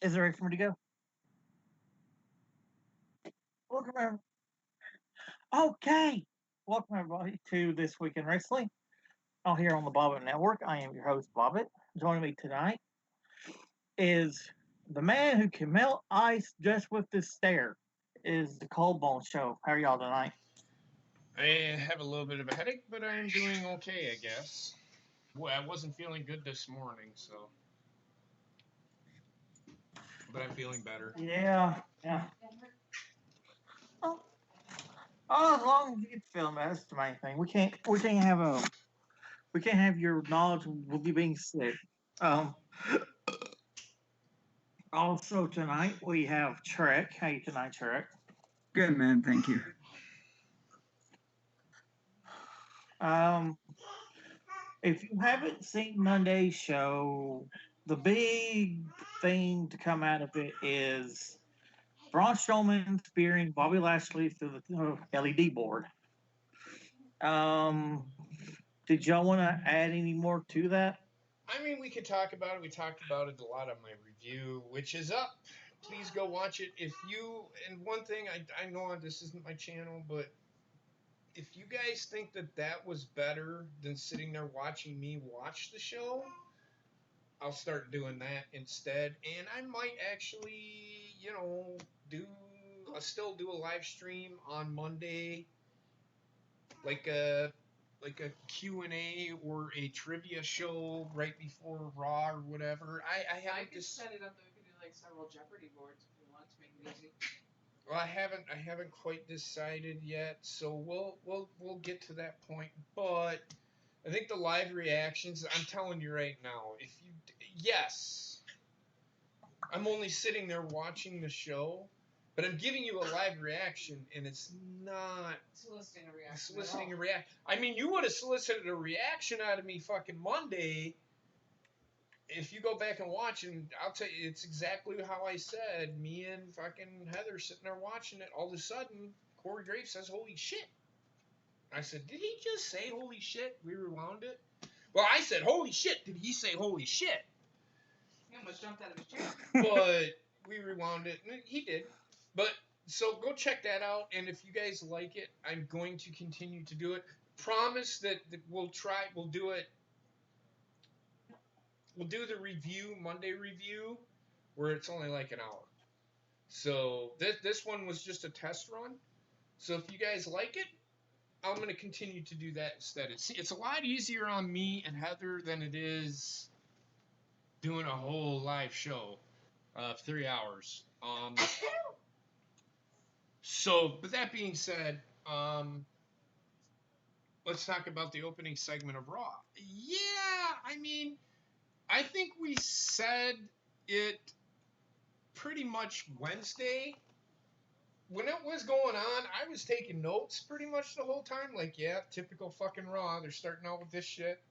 Is it ready for me to go? Welcome, everybody. Okay. Welcome, everybody, to This Week in Wrestling. Out here on the Bobbit Network. I am your host, Bobbit. Joining me tonight is the man who can melt ice just with his stare. Is the Cold Bone Show. How are y'all tonight? I have a little bit of a headache, but I'm doing okay, I guess. Well, I wasn't feeling good this morning, but I'm feeling better. Yeah. Oh, as long as you get feeling better, that's the main thing. We can't have your knowledge with you being sick. Um. Also tonight we have Trek. How you tonight, Trek? Good, man. Thank you. Um, if you haven't seen Monday's show, the big thing to come out of it is Braun Strowman spearing Bobby Lashley through the LED board. Um, did y'all want to add any more to that? I mean, we could talk about it. We talked about it a lot on my review, which is up. Please go watch it. And one thing, I know this isn't my channel, but if you guys think that was better than sitting there watching me watch the show, I'll start doing that instead. And I might actually, still do a live stream on Monday, like a Q&A or a trivia show right before Raw or whatever. I haven't could set it up that we could do like several Jeopardy boards if you want to make it easy. Well, I haven't quite decided yet, so we'll get to that point. But I think the live reactions, I'm telling you right now, yes, I'm only sitting there watching the show, but I'm giving you a live reaction, and it's not soliciting a reaction. Soliciting a reaction. I mean, you would have solicited a reaction out of me fucking Monday. If you go back and watch, and I'll tell you, it's exactly how I said. Me and fucking Heather sitting there watching it. All of a sudden, Corey Graves says, "Holy shit!" I said, "Did he just say holy shit?" We rewound it. Well, I said, "Holy shit!" Did he say holy shit? He almost jumped out of his chair. But we rewound it, and he did. But so go check that out, and if you guys like it, I'm going to continue to do it. Promise that we'll do it. We'll do the review, Monday review, where it's only like an hour. So this one was just a test run. So if you guys like it, I'm going to continue to do that instead. It's a lot easier on me and Heather than it is doing a whole live show of 3 hours. So, but that being said, let's talk about the opening segment of Raw. Yeah, I mean, I think we said it pretty much Wednesday. When it was going on, I was taking notes pretty much the whole time. Like, yeah, typical fucking Raw. They're starting out with this shit.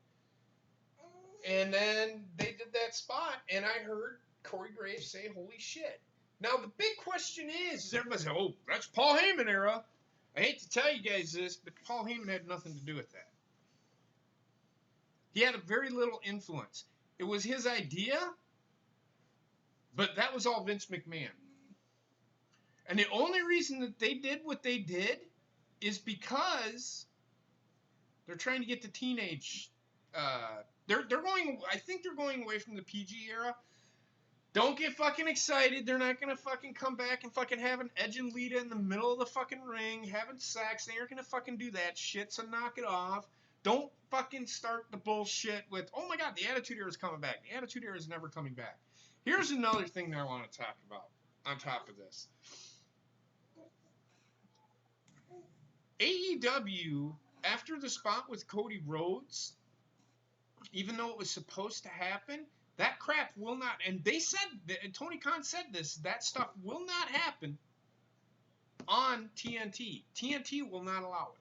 And then they did that spot, and I heard Corey Graves say, "Holy shit." Now, the big question is everybody said, "Oh, that's Paul Heyman era." I hate to tell you guys this, but Paul Heyman had nothing to do with that. He had a very little influence. It was his idea, but that was all Vince McMahon. And the only reason that they did what they did is because they're trying to get the teenage. They're going. I think they're going away from the PG era. Don't get fucking excited. They're not gonna fucking come back and fucking have an Edge and Lita in the middle of the fucking ring having sex. They aren't gonna fucking do that shit. So knock it off. Don't fucking start the bullshit with, "Oh my god, the Attitude Era is coming back." The Attitude Era is never coming back. Here's another thing that I want to talk about on top of this. AEW, after the spot with Cody Rhodes, even though it was supposed to happen, that crap will not, and they said, and Tony Khan said this, that stuff will not happen on TNT. TNT will not allow it.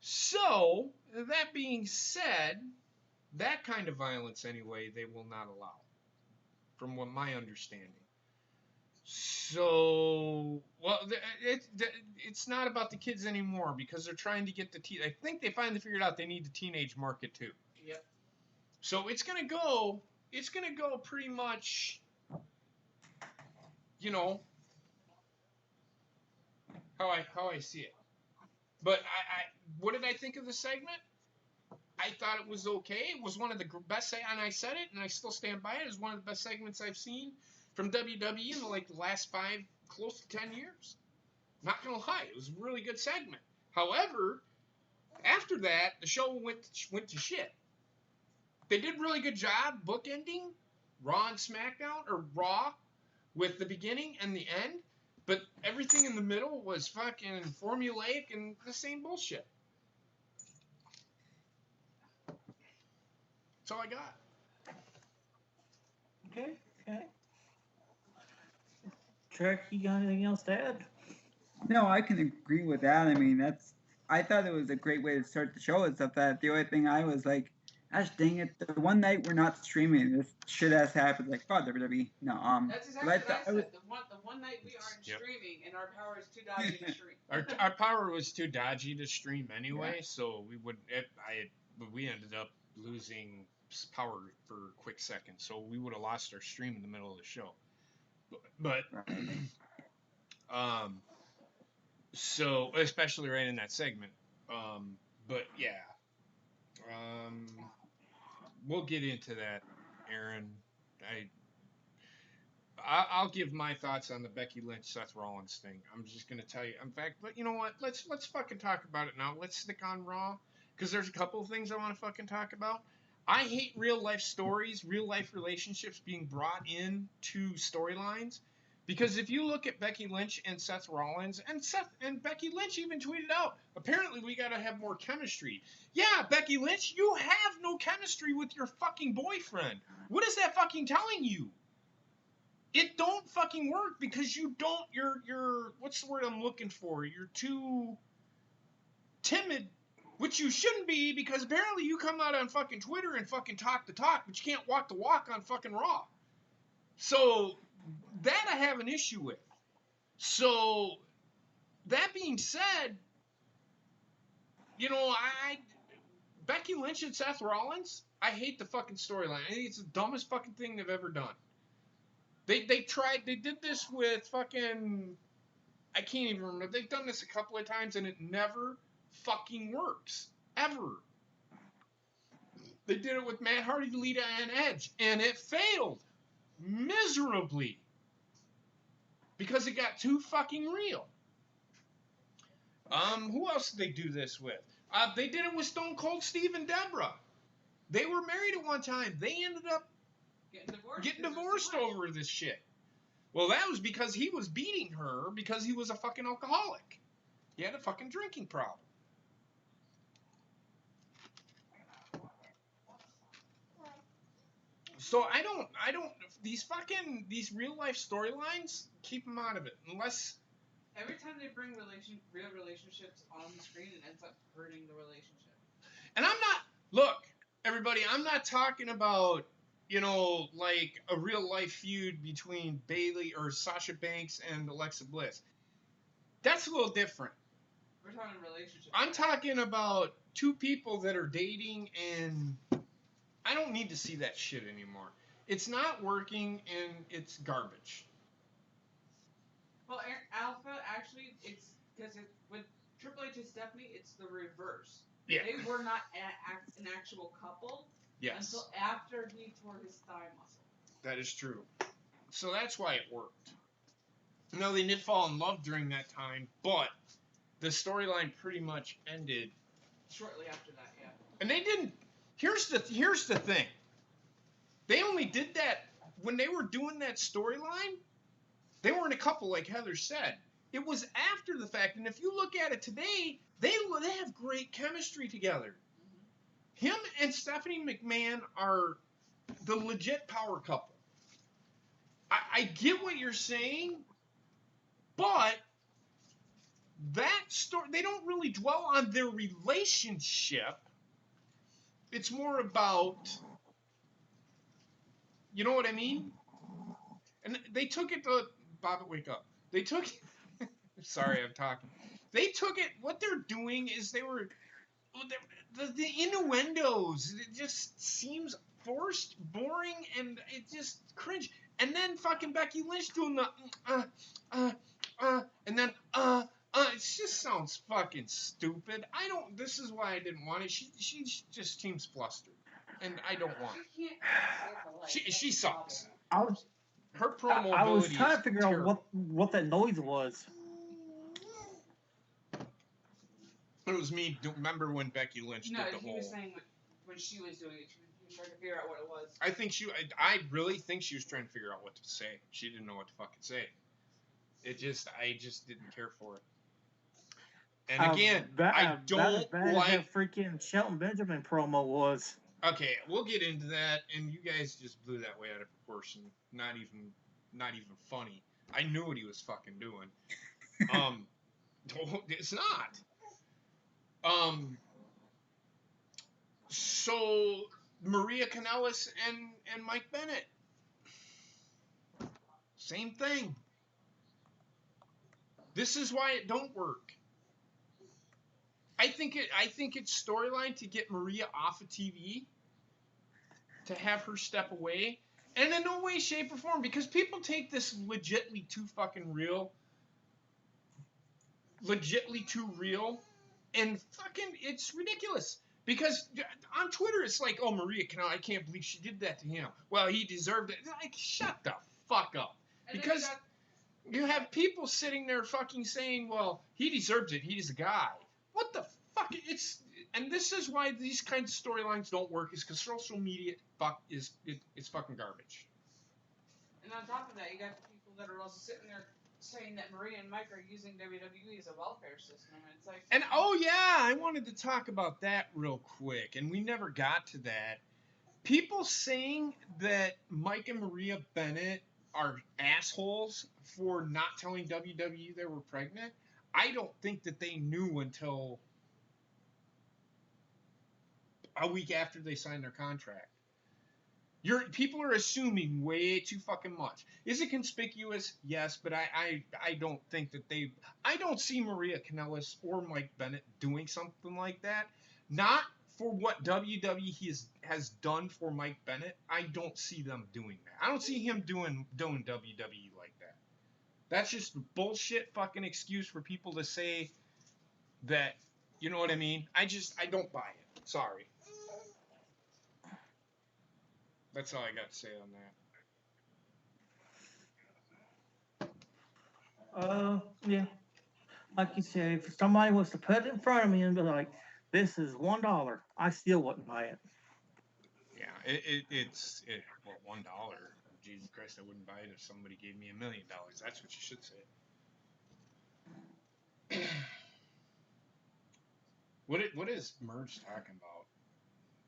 So, that being said, that kind of violence anyway, they will not allow, from what my understanding. So, well, it's not about the kids anymore because they're trying to get I think they finally figured out they need the teenage market too. Yep. So it's gonna go pretty much you know, how I see it. But what did I think of the segment? I thought it was okay. It was one of the best, and I said it, and I still stand by it. It was one of the best segments I've seen from WWE in like the last 5, close to 10 years. Not gonna lie, it was a really good segment. However, after that, the show went to shit. They did a really good job bookending Raw and SmackDown, or Raw, with the beginning and the end, but everything in the middle was fucking formulaic and the same bullshit. That's all I got. Okay. Okay. Trek, you got anything else to add? No, I can agree with that. I mean, I thought it was a great way to start the show, except that the only thing I was like, gosh dang it, the one night we're not streaming, this shit has happened. Like, God, WWE. No, That's exactly what I said. The one night we aren't Yep. streaming and our power is too dodgy to stream. Our power was too dodgy to stream anyway, so we ended up losing power for a quick second, so we would have lost our stream in the middle of the show. But so especially right in that segment. But yeah, we'll get into that, Aaron. I'll give my thoughts on the Becky Lynch Seth Rollins thing. I'm just gonna tell you. In fact, but you know what? Let's fucking talk about it now. Let's stick on Raw, because there's a couple of things I want to fucking talk about. I hate real life stories, real life relationships being brought in to storylines, because if you look at Becky Lynch and Seth Rollins, and Becky Lynch even tweeted out, apparently we gotta have more chemistry. Yeah, Becky Lynch, you have no chemistry with your fucking boyfriend. What is that fucking telling you? It don't fucking work, because you're what's the word I'm looking for? You're too timid, which you shouldn't be, because apparently you come out on fucking Twitter and fucking talk the talk, but you can't walk the walk on fucking Raw. So that I have an issue with. So that being said, you know, Becky Lynch and Seth Rollins, I hate the fucking storyline. I think it's the dumbest fucking thing they've ever done. They did this with fucking, I can't even remember. They've done this a couple of times and it never fucking works. Ever. They did it with Matt Hardy, Lita, and Edge, and it failed miserably because it got too fucking real. Who else did they do this with? They did it with Stone Cold Steve and Deborah. They were married at one time. They ended up getting divorced over this shit. Well, that was because he was beating her because he was a fucking alcoholic. He had a fucking drinking problem. So I don't, these real life storylines, keep them out of it. Unless... Every time they bring real relationships on the screen, it ends up hurting the relationship. And look, everybody, I'm not talking about, you know, like a real life feud between Bayley or Sasha Banks and Alexa Bliss. That's a little different. We're talking relationships. I'm talking about two people that are dating, and I don't need to see that shit anymore. It's not working, and it's garbage. Well, Alpha, actually, it's because with Triple H and Stephanie, it's the reverse. Yeah. They were not an actual couple until after he tore his thigh muscle. That is true. So that's why it worked. No, they did fall in love during that time, but the storyline pretty much ended shortly after that, yeah. And they didn't. Here's the thing. They only did that when they were doing that storyline. They weren't a couple, like Heather said. It was after the fact, and if you look at it today, they have great chemistry together. Mm-hmm. Him and Stephanie McMahon are the legit power couple. I get what you're saying, but that story, they don't really dwell on their relationship. It's more about, you know what I mean? And they took it to, Bob, wake up. They took, sorry, I'm talking. They took it, what they're doing is the innuendos, it just seems forced, boring, and it just cringe. And then fucking Becky Lynch doing the and then it just sounds fucking stupid. I don't. This is why I didn't want it. She just seems flustered, and I don't want it. She can't say it polite. She sucks. I was Her promo I was ability trying is to figure out terrible. what that noise was. It was me. Remember when Becky Lynch No, did the he whole? was saying when she was doing it, he was trying to figure out what it was. I think I really think she was trying to figure out what to say. She didn't know what to fucking say. I just didn't care for it. And again, I don't as bad like. as that freaking Shelton Benjamin promo was. Okay, we'll get into that, and you guys just blew that way out of proportion. Not even funny. I knew what he was fucking doing. It's not. So Maria Kanellis and Mike Bennett, same thing. This is why it don't work. I think it's storyline to get Maria off of TV, to have her step away, and in no way, shape, or form, because people take this legitly too fucking real. Legitly too real, and fucking it's ridiculous. Because on Twitter it's like, oh, Maria Kanellis, I can't believe she did that to him. Well, he deserved it. Like, shut the fuck up. And Because you have people sitting there fucking saying, well, he deserves it. He's a guy. What the fuck? And this is why these kinds of storylines don't work, is because social media it's fucking garbage. And on top of that, you got the people that are also sitting there saying that Maria and Mike are using WWE as a welfare system, and it's like. And oh yeah, I wanted to talk about that real quick, and we never got to that. People saying that Mike and Maria Bennett are assholes for not telling WWE they were pregnant. I don't think that they knew until a week after they signed their contract. People are assuming way too fucking much. Is it conspicuous? Yes, but I don't think that I don't see Maria Kanellis or Mike Bennett doing something like that. Not for what WWE has done for Mike Bennett. I don't see them doing that. I don't see him doing WWE like that. That's just bullshit fucking excuse for people to say that, you know what I mean? I don't buy it. Sorry. That's all I got to say on that. Yeah. Like you said, if somebody was to put it in front of me and be like, this is $1, I still wouldn't buy it. Yeah, it's well, $1. Jesus Christ, I wouldn't buy it if somebody gave me $1 million. That's what you should say. What is Merge talking about?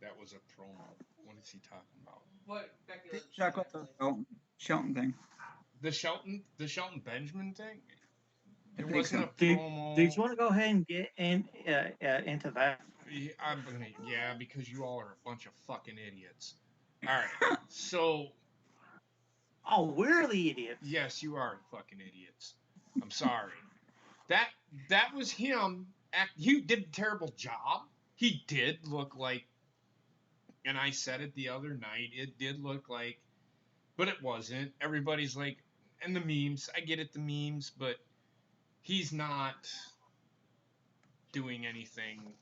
That was a promo. What is he talking about? What Becky Lynch? Talk about the Shelton thing. The Shelton Benjamin thing. It think wasn't so. a promo. Did you want to go ahead and get into that? Yeah, because you all are a bunch of fucking idiots. All right, so. Oh, we're the idiots. Yes, you are fucking idiots. I'm sorry. That was him. He did a terrible job. He did look like, and I said it the other night, it did look like, but it wasn't. Everybody's like, and the memes, I get it, the memes, but he's not doing anything.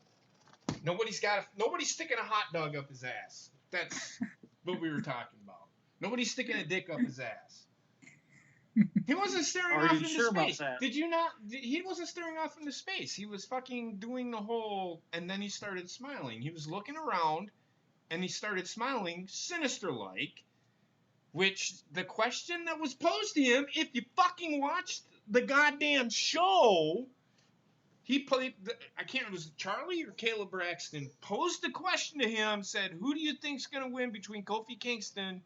Nobody's sticking a hot dog up his ass. That's what we were talking about. Nobody's sticking a dick up his ass. He wasn't staring off into space. Did you not? He wasn't staring off into space. He was fucking doing the whole, and then he started smiling. He was looking around, and he started smiling, sinister-like, which the question that was posed to him, if you fucking watched the goddamn show, he played, I can't remember, was it Charlie or Caleb Braxton, posed the question to him, said, who do you think's going to win between Kofi Kingston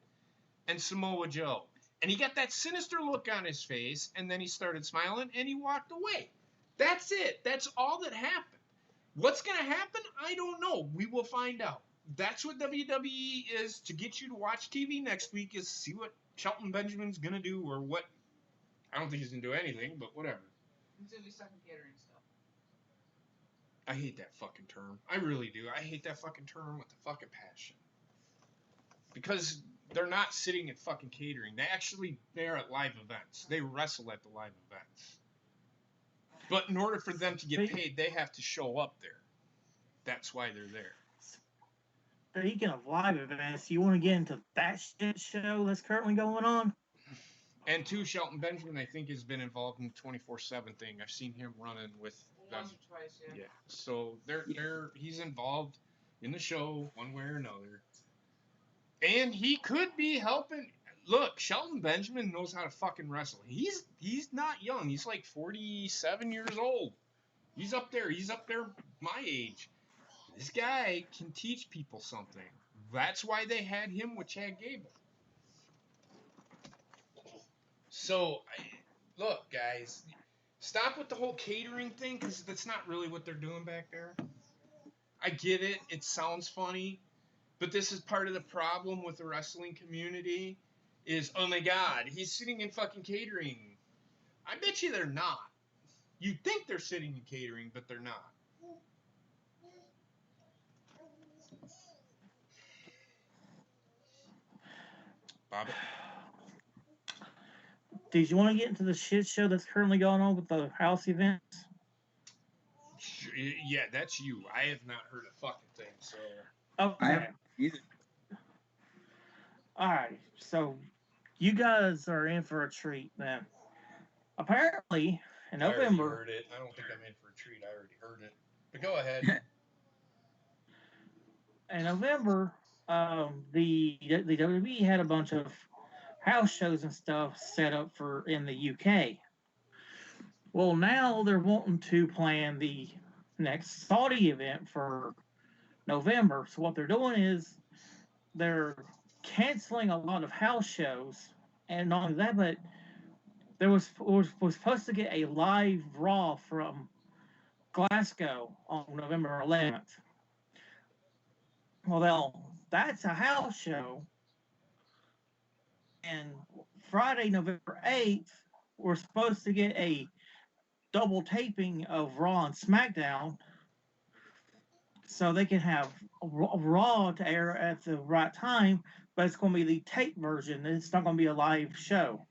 and Samoa Joe? And he got that sinister look on his face, and then he started smiling, and he walked away. That's it. That's all that happened. What's going to happen? I don't know. We will find out. That's what WWE is to get you to watch TV next week, is see what Shelton Benjamin's going to do, or what. I don't think he's going to do anything, but whatever. He's going to be stuck in catering stuff. I hate that fucking term. I really do. I hate that fucking term with a fucking passion. Because they're not sitting at fucking catering. They're at live events. They wrestle at the live events. But in order for them to get paid, they have to show up there. That's why they're there. Speaking of live events, you want to get into that shit show that's currently going on? And too, Shelton Benjamin, I think, has been involved in the 24/7 thing. I've seen him running with them. Once or twice, yeah. So he's involved in the show one way or another. And he could be helping. Look, Shelton Benjamin knows how to fucking wrestle. He's not young. He's like 47 years old. He's up there. He's up there my age. This guy can teach people something. That's why they had him with Chad Gable. So, look, guys, stop with the whole catering thing, because that's not really what they're doing back there. I get it. It sounds funny. But this is part of the problem with the wrestling community is, oh my God, he's sitting in fucking catering. I bet you they're not. You think they're sitting in catering, but they're not. Bobby? Did you want to get into the shit show that's currently going on with the house events? Yeah, that's you. I have not heard a fucking thing, so... Okay. I haven't either. Alright, so you guys are in for a treat then. Apparently, in I already November... heard it. I don't think I'm in for a treat. I already heard it. But go ahead. In November, the WWE had a bunch of house shows and stuff set up for in the UK. Well, now they're wanting to plan the next Saudi event for November. So what they're doing is they're canceling a lot of house shows, and not only that, but there was supposed to get a live Raw from Glasgow on November 11th. Well, that's a house show. And Friday, November 8th, we're supposed to get a double taping of Raw and SmackDown so they can have Raw to air at the right time, but it's going to be the tape version. It's not going to be a live show.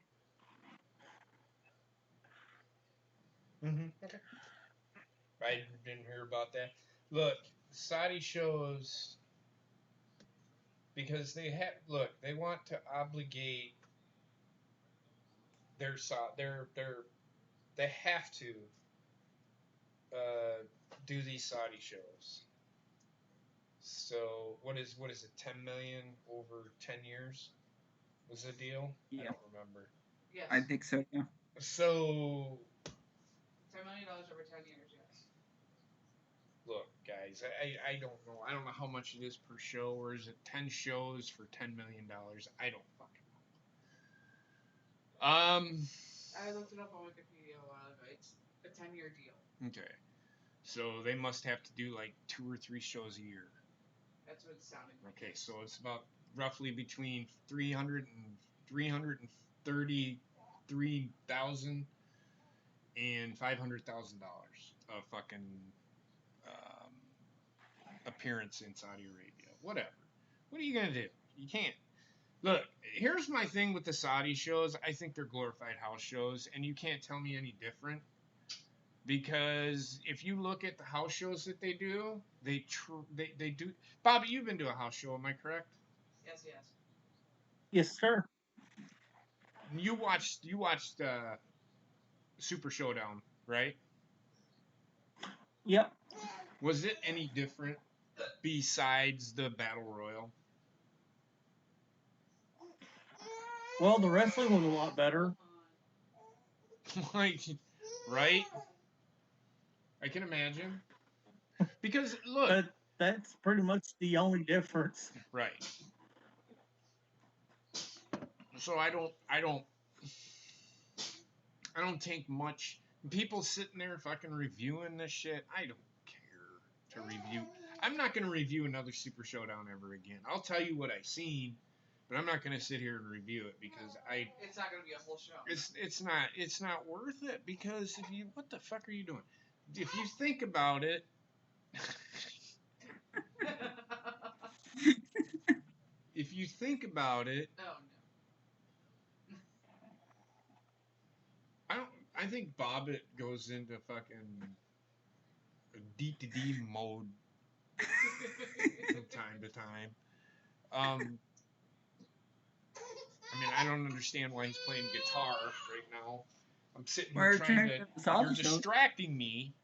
Okay. I didn't hear about that. Look, Saudi shows, because they want to obligate they have to do these Saudi shows. So what is it? 10 million over 10 years was the deal? Yeah. I don't remember. Yes. I think so. Yeah. So $10 million over 10 years. Yes. Look, guys, I don't know. I don't know how much it is per show, or is it 10 shows for $10 million? I don't fucking know. I looked it up on Wikipedia a while ago. It's a 10-year deal. Okay. So they must have to do like 2 or 3 shows a year. That's what it sounded like. Okay, so it's about roughly between 300 and 333,000 and $500,000 of fucking appearance in Saudi Arabia. Whatever. What are you gonna do? You can't. Look, here's my thing with the Saudi shows. I think they're glorified house shows, and you can't tell me any different. Because if you look at the house shows that they do, they do. Bobby, you've been to a house show, am I correct? Yes. Yes, sir. You watched Super Showdown, right? Yep. Was it any different besides the Battle Royal? Well, the wrestling was a lot better. Like, right? I can imagine. Because look, But that's pretty much the only difference. right. So I don't think much. People sitting there fucking reviewing this shit, I don't care to review. I'm not going to review another Super Showdown ever again. I'll tell you what I seen, but I'm not going to sit here and review it because It's not going to be a whole show. It's not worth it, because what the fuck are you doing? If you think about it, if you think about it, Oh I think Bobbitt goes into fucking D mode no. from time to time. I mean, I don't understand why he's playing guitar right now. I'm sitting here We're trying trying to. to solve You're the show. distracting me.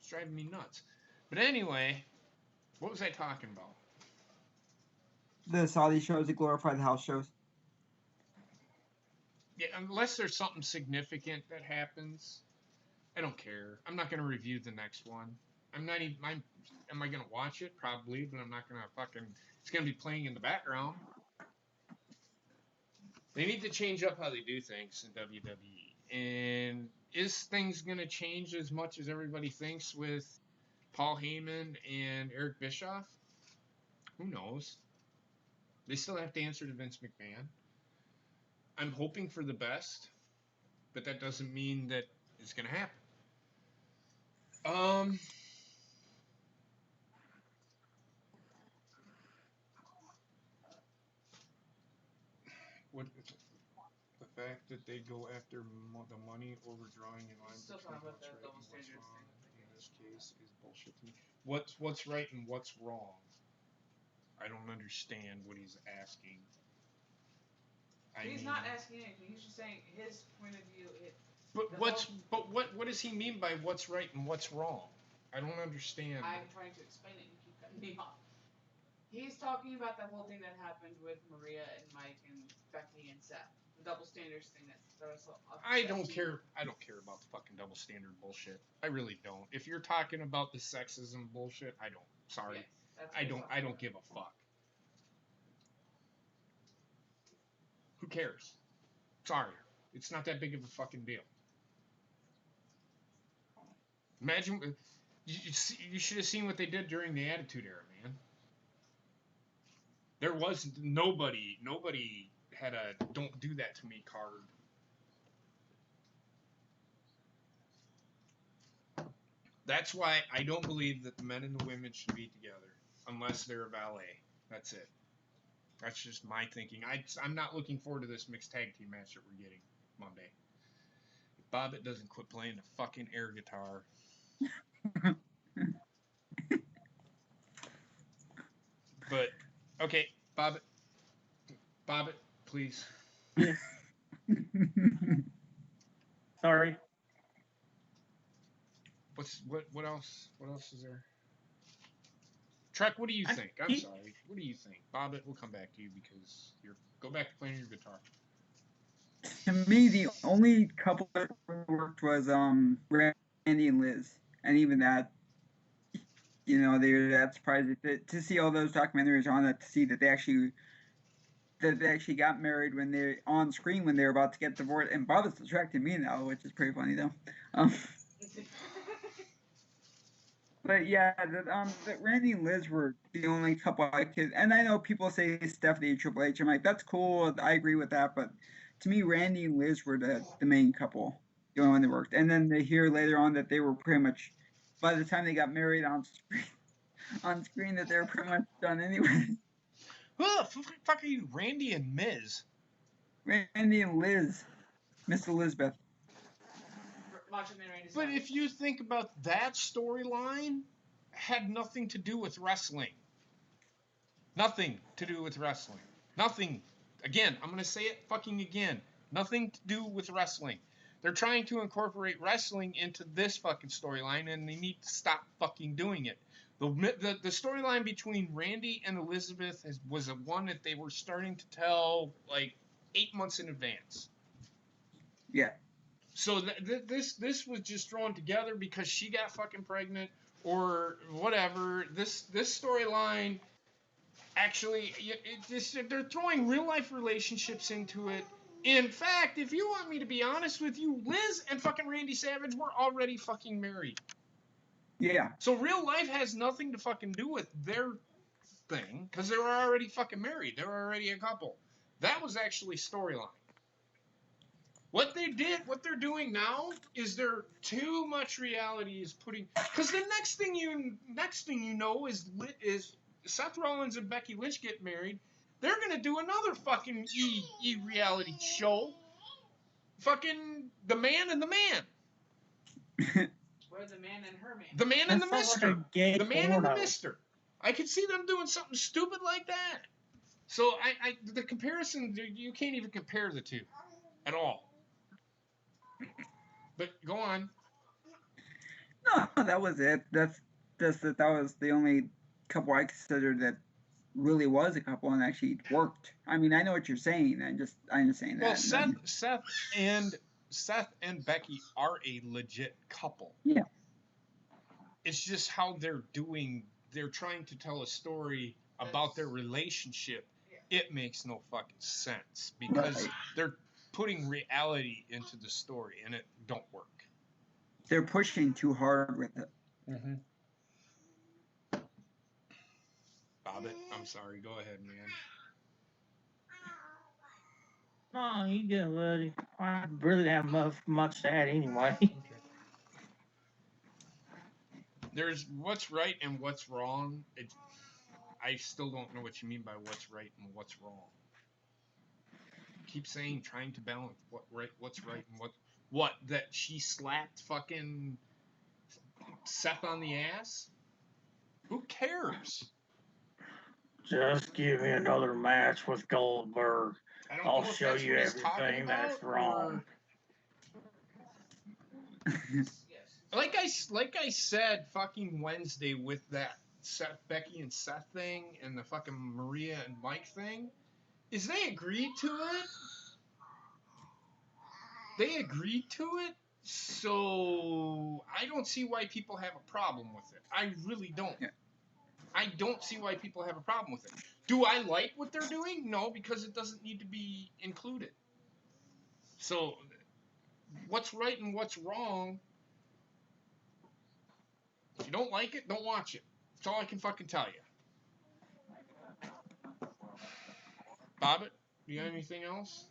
It's driving me nuts. But anyway, what was I talking about? The Saudi shows that glorify the house shows. Yeah, unless there's something significant that happens, I don't care. I'm not gonna review the next one. I'm not even. Am I gonna watch it? Probably, but I'm not gonna fucking. It's gonna be playing in the background. They need to change up how they do things in WWE. And is things gonna change as much as everybody thinks with Paul Heyman and Eric Bischoff? Who knows? They still have to answer to Vince McMahon. I'm hoping for the best, but that doesn't mean that it's gonna happen. Um, what the fact that they go after the money over drawing a line Still between talking about what's that right double and what's standards wrong thing. in this case is bullshit to me. What's right and what's wrong? I don't understand what he's asking. He's not asking anything. He's just saying his point of view. But what does he mean by what's right and what's wrong? I don't understand. I'm trying to explain it. You keep cutting me off. He's talking about the whole thing that happened with Maria and Mike and Becky and Seth. The double standards thing that was so I don't care. I don't care about the fucking double standard bullshit. I really don't. If you're talking about the sexism bullshit, I don't. Sorry. Yes, I don't give a fuck. Who cares? Sorry. It's not that big of a fucking deal. Imagine you should have seen what they did during the Attitude Era, man. There was nobody had a "don't do that to me" card. That's why I don't believe that the men and the women should be together unless they're a valet. That's it. That's just my thinking. I'm not looking forward to this mixed tag team match that we're getting Monday. If Bobbitt doesn't quit playing the fucking air guitar. But okay, Bobbitt, please. Yes. Sorry. What else? What else is there? Trek, what do you think? I'm sorry. What do you think? Bobbitt, we'll come back to you because go back to playing your guitar. To me, the only couple that worked was Randy and Liz, and even that, you know, they were that surprised to see all those documentaries on it, to see that they actually got married when they're on screen when they were about to get divorced. And Bobbitt's distracting me now, which is pretty funny though. But yeah, that Randy and Liz were the only couple I could, and I know people say Stephanie and Triple H. I'm like, that's cool. I agree with that, but to me, Randy and Liz were the main couple, the only one that worked. And then they hear later on that they were pretty much, by the time they got married on screen, that they were pretty much done anyway. Who the fuck are you, Randy and Miz? Randy and Liz, Miss Elizabeth. But if you think about that storyline, had nothing to do with wrestling. Nothing to do with wrestling. Nothing. Again, I'm gonna say it fucking again. Nothing to do with wrestling. They're trying to incorporate wrestling into this fucking storyline, and they need to stop fucking doing it. The storyline between Randy and Elizabeth was a one that they were starting to tell like 8 months in advance. Yeah. So this was just thrown together because she got fucking pregnant or whatever. This storyline actually they're throwing real life relationships into it. In fact, if you want me to be honest with you, Liz and fucking Randy Savage were already fucking married. Yeah. So real life has nothing to fucking do with their thing because they were already fucking married. They were already a couple. That was actually storyline. What they're doing now is they're too much reality is putting, because the next thing you know is Seth Rollins and Becky Lynch get married. They're gonna do another fucking reality show. Fucking the man and the man. Or the man and her man. The man That and the sounds like mister. a gay The man and the porno. mister. I could see them doing something stupid like that. So the comparison, you can't even compare the two at all. But go on. No, that was it. That was the only couple I considered that really was a couple and actually worked. I mean, I know what you're saying. I'm just saying Well, that. Seth and Becky are a legit couple. Yeah. It's just how they're doing. They're trying to tell a story about their relationship. It makes no fucking sense because they're putting reality into the story and it don't work. They're pushing too hard with it. Mm-hmm. Bobbit, I'm sorry. Go ahead, man. No, you good, buddy. I really didn't have much to add anyway. Okay. There's what's right and what's wrong. I still don't know what you mean by what's right and what's wrong. Keep saying trying to balance what's right and what that she slapped fucking Seth on the ass? Who cares? Just give me another match with Goldberg. I'll show you everything that's wrong. Like I said, fucking Wednesday with that Becky and Seth thing and the fucking Maria and Mike thing, is they agreed to it. They agreed to it, so I don't see why people have a problem with it. I really don't. Yeah. I don't see why people have a problem with it. Do I like what they're doing? No, because it doesn't need to be included. So, what's right and what's wrong? If you don't like it, don't watch it. That's all I can fucking tell you. Bobbit, do you have anything else?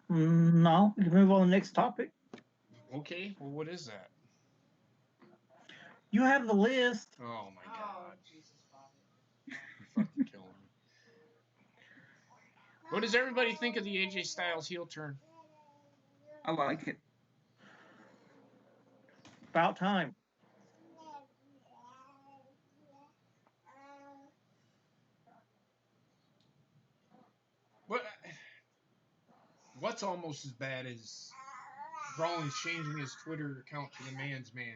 No, we can move on to the next topic. Okay, well, what is that? You have the list. Oh my god. Oh, Jesus, Bobbit. You're fucking killing me. What does everybody think of the AJ Styles heel turn? I like it. About time. What's almost as bad as Rollins changing his Twitter account to the man's man?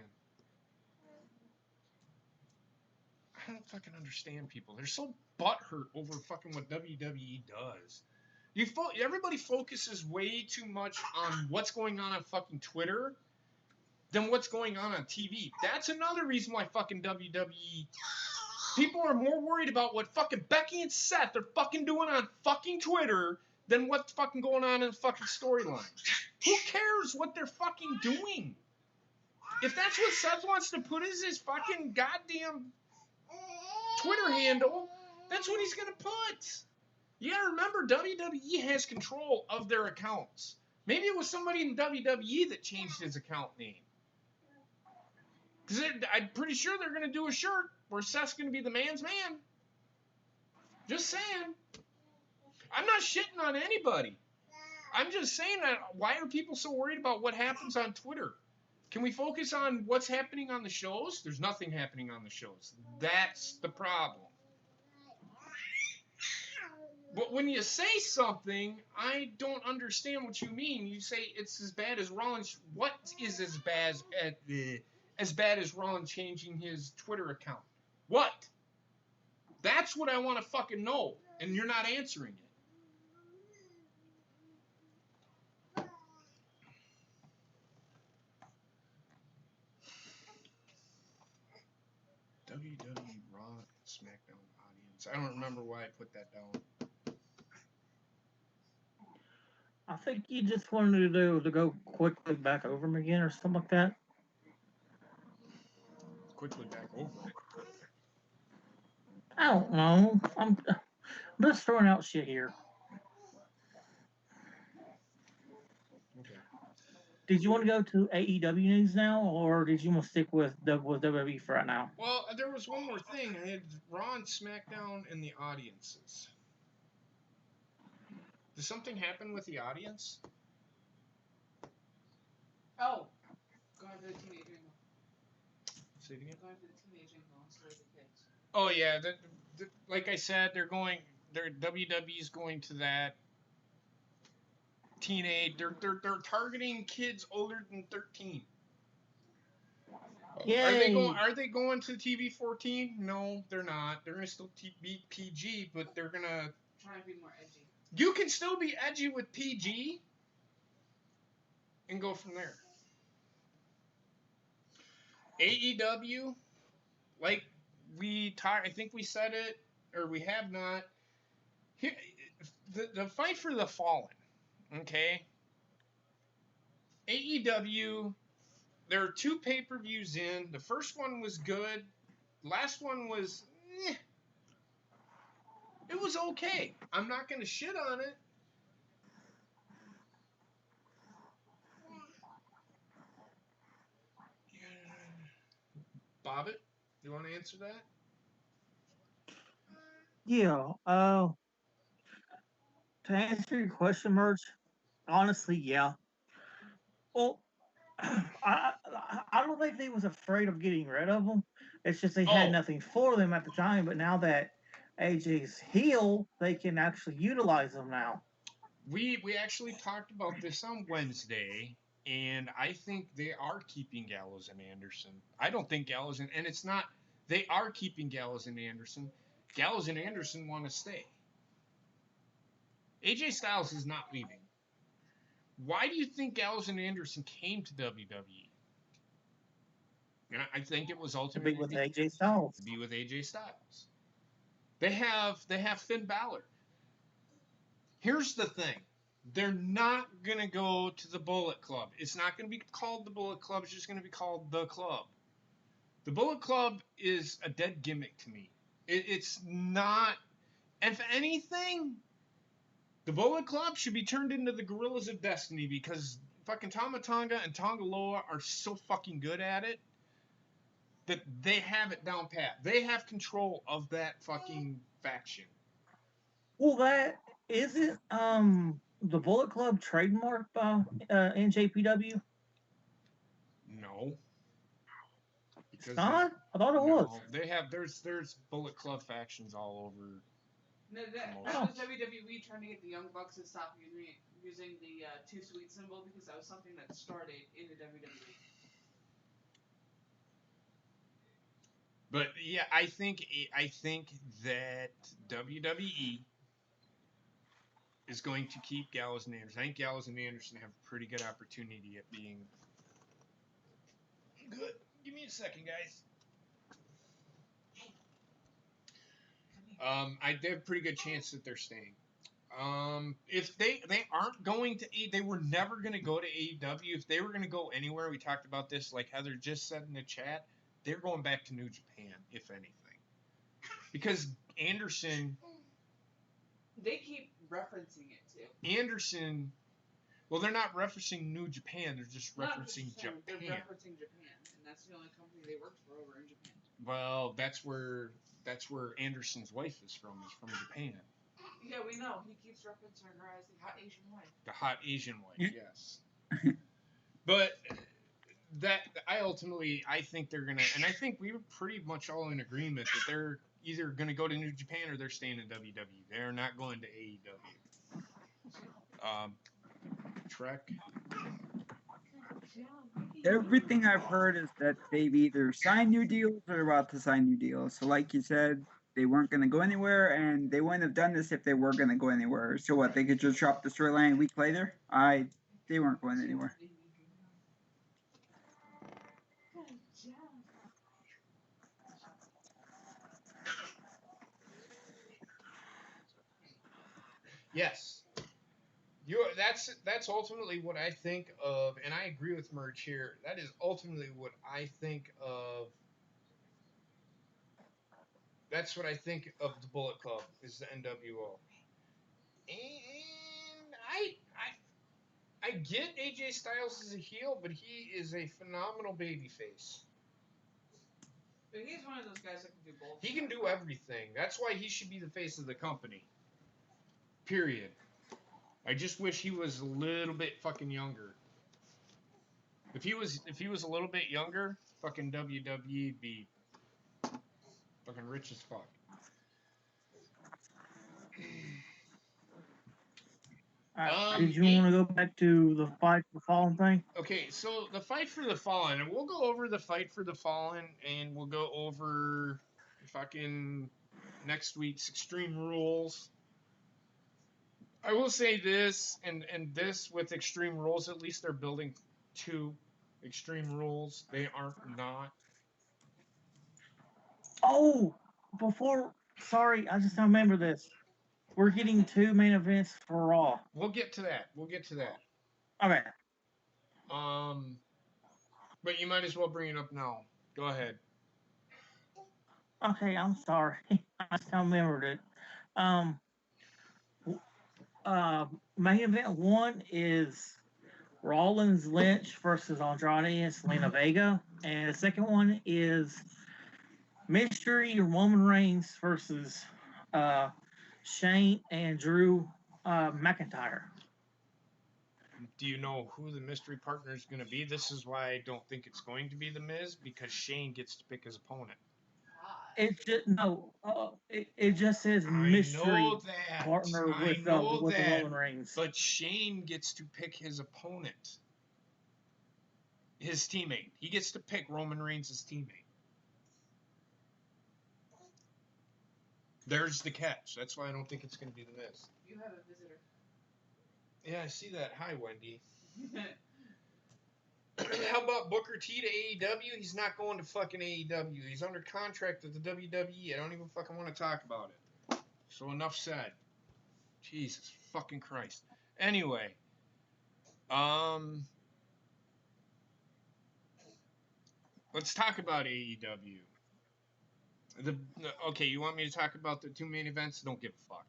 I don't fucking understand people. They're so butthurt over fucking what WWE does. Everybody focuses way too much on what's going on fucking Twitter than what's going on TV. That's another reason why fucking WWE people are more worried about what fucking Becky and Seth are fucking doing on fucking Twitter than what's fucking going on in the fucking storyline. Who cares what they're fucking doing? If that's what Seth wants to put as his fucking goddamn Twitter handle, that's what he's gonna put. You gotta remember, WWE has control of their accounts. Maybe it was somebody in WWE that changed his account name. Because I'm pretty sure they're gonna do a shirt where Seth's gonna be the man's man. Just saying. I'm not shitting on anybody. I'm just saying that why are people so worried about what happens on Twitter? Can we focus on what's happening on the shows? There's nothing happening on the shows. That's the problem. But when you say something, I don't understand what you mean. You say it's as bad as Rollins. What is as bad as Rollins changing his Twitter account? What? That's what I want to fucking know, and you're not answering it. WWE Raw and SmackDown audience. I don't remember why I put that down. I think you just wanted to go quickly back over them again or something like that. Quickly back over. I don't know. I'm just throwing out shit here. Okay. Did you want to go to AEW news now, or did you want to stick with WWE for right now? Well, Well, there was one more thing. I had Raw and SmackDown and the audiences. Did something happen with the audience? Oh, going to the teenage angle. Say it again. Going to the teenage angle instead of the kids. Oh yeah, like I said, WWE's going to that teenage. They're targeting kids older than 13. Yay! Are they going to TV 14? No, they're not. They're gonna still be PG, but they're gonna Trying to be more edgy. You can still be edgy with PG and go from there. AEW, like I think we said it, or we have not. Here, the fight for the fallen. Okay. AEW, there are 2 pay-per-views in. The first one was good. Last one was, it was okay. I'm not gonna shit on it. Bobbit, you want to answer that? Yeah. To answer your question, Merch, honestly, yeah. Well, I don't think they was afraid of getting rid of them. It's just they had Oh, nothing for them at the time. But now that AJ's healed, they can actually utilize them now. we actually talked about this on Wednesday, and I think they are keeping Gallows and Anderson. I don't think Gallows and it's not. They are keeping Gallows and Anderson. Gallows and Anderson want to stay. AJ Styles is not leaving. Why do you think Gallows and Anderson came to WWE? And I think it was To be ultimately with AJ Styles. to be with AJ Styles. They have Finn Balor. Here's the thing. They're not going to go to the Bullet Club. It's not going to be called the Bullet Club. It's just going to be called the Club. The Bullet Club is a dead gimmick to me. It's not. If anything, the Bullet Club should be turned into the Gorillas of Destiny because fucking Tama Tonga and Tonga Loa are so fucking good at it that they have it down pat. They have control of that fucking faction. Well, that is it. The Bullet Club trademarked by NJPW. No, It's because not. I thought it was. no, they have there's Bullet Club factions all over. No, that Oh. was WWE trying to get the Young Bucks to stop using the Too Sweet symbol because that was something that started in the WWE. But yeah, I think that WWE is going to keep Gallows and Anderson. I think Gallows and Anderson have a pretty good opportunity at being good. Give me a second, guys. They have a pretty good chance that they're staying. If they aren't going to they were never going to go to AEW. If they were going to go anywhere, we talked about this, like Heather just said in the chat, they're going back to New Japan, if anything. Because Anderson... They keep referencing it, too. Anderson... Well, they're not referencing New Japan, they're just referencing Japan. They're referencing Japan, and that's the only company they worked for over in Japan. Well, that's where Anderson's wife is from Japan. Yeah, we know. He keeps referencing her as the hot Asian wife. The hot Asian wife, yes. But I think they're gonna, and I think we were pretty much all in agreement that they're either gonna go to New Japan or they're staying in WWE. They're not going to AEW. Trek. Everything I've heard is that they've either signed new deals or about to sign new deals. So, like you said, they weren't going to go anywhere, and they wouldn't have done this if they were going to go anywhere. So, what? They could just drop the storyline a week later? They weren't going anywhere. Yes. That's ultimately what I think of, and I agree with Merch here. That is ultimately what I think of. That's what I think of the Bullet Club is the NWO. And I get AJ Styles as a heel, but he is a phenomenal babyface. But he's one of those guys that can do both. He can do everything. That's why he should be the face of the company. Period. I just wish he was a little bit fucking younger. If he was a little bit younger, fucking WWE'd be fucking rich as fuck. Did you want to go back to the Fight for the Fallen thing? Okay, so the Fight for the Fallen, and we'll go over the Fight for the Fallen, and we'll go over fucking next week's Extreme Rules. I will say this, and this with Extreme Rules, at least they're building 2 Extreme Rules. They aren't not. Oh, sorry, I just don't remember this. We're getting 2 main events for Raw. We'll get to that. Okay. But you might as well bring it up now. Go ahead. Okay, I'm sorry. I just don't remembered it. Main event 1 is Rollins Lynch versus Andrade and Selena Vega. And the second one is Mystery Roman Reigns versus Shane and Drew McIntyre. Do you know who the mystery partner is going to be? This is why I don't think it's going to be The Miz, because Shane gets to pick his opponent. It just says mystery partner with Roman Reigns. But Shane gets to pick his opponent, his teammate. He gets to pick Roman Reigns' teammate. There's the catch. That's why I don't think it's going to be The Miz. You have a visitor. Yeah, I see that. Hi, Wendy. How about Booker T to AEW? He's not going to fucking AEW. He's under contract with the WWE. I don't even fucking want to talk about it. So enough said. Jesus fucking Christ. Anyway, let's talk about AEW. Okay, you want me to talk about the 2 main events? Don't give a fuck.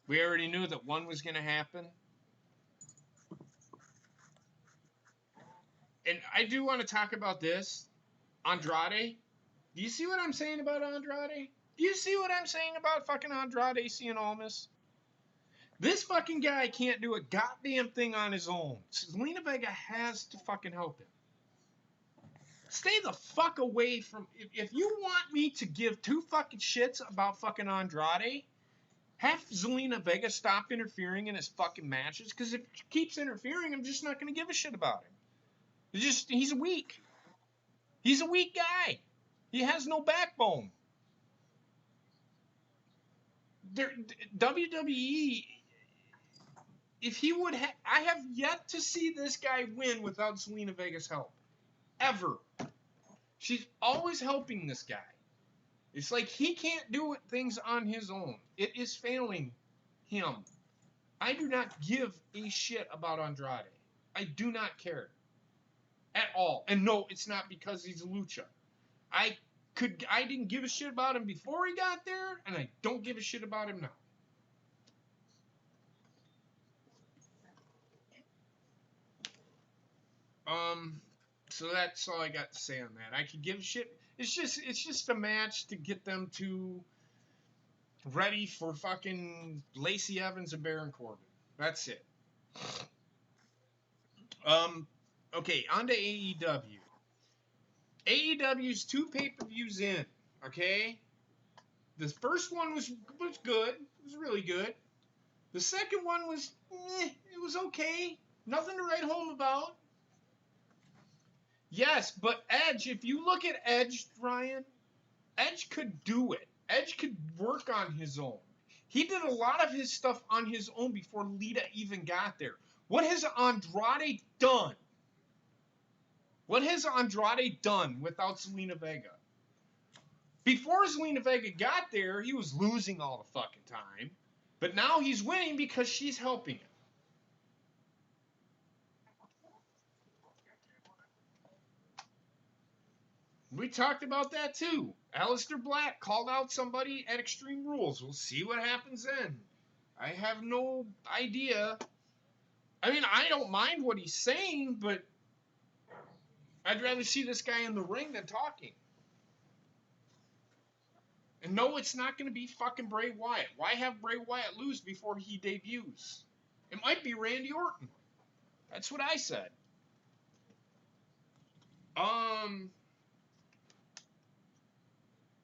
We already knew that one was going to happen. And I do want to talk about this. Andrade. Do you see what I'm saying about Andrade? Do you see what I'm saying about fucking Andrade Cien Almas? This fucking guy can't do a goddamn thing on his own. Zelina Vega has to fucking help him. Stay the fuck away from... If you want me to give 2 fucking shits about fucking Andrade, have Zelina Vega stop interfering in his fucking matches, because if he keeps interfering, I'm just not going to give a shit about him. He's weak. He's a weak guy. He has no backbone. WWE, if he would I have yet to see this guy win without Zelina Vega's help. Ever. She's always helping this guy. It's like he can't do things on his own. It is failing him. I do not give a shit about Andrade. I do not care. At all. And no, it's not because he's a lucha. I didn't give a shit about him before he got there, and I don't give a shit about him now. So that's all I got to say on that. I could give a shit. It's just a match to get them to ready for fucking Lacey Evans and Baron Corbin. That's it. Okay, on to AEW. AEW's 2 pay-per-views in, okay? The first one was good. It was really good. The second one was, it was okay. Nothing to write home about. Yes, but Edge, if you look at Edge, Ryan, Edge could do it. Edge could work on his own. He did a lot of his stuff on his own before Lita even got there. What has Andrade done? What has Andrade done without Zelina Vega? Before Zelina Vega got there, he was losing all the fucking time. But now he's winning because she's helping him. We talked about that too. Aleister Black called out somebody at Extreme Rules. We'll see what happens then. I have no idea. I mean, I don't mind what he's saying, but I'd rather see this guy in the ring than talking. And no, it's not going to be fucking Bray Wyatt. Why have Bray Wyatt lose before he debuts? It might be Randy Orton. That's what I said.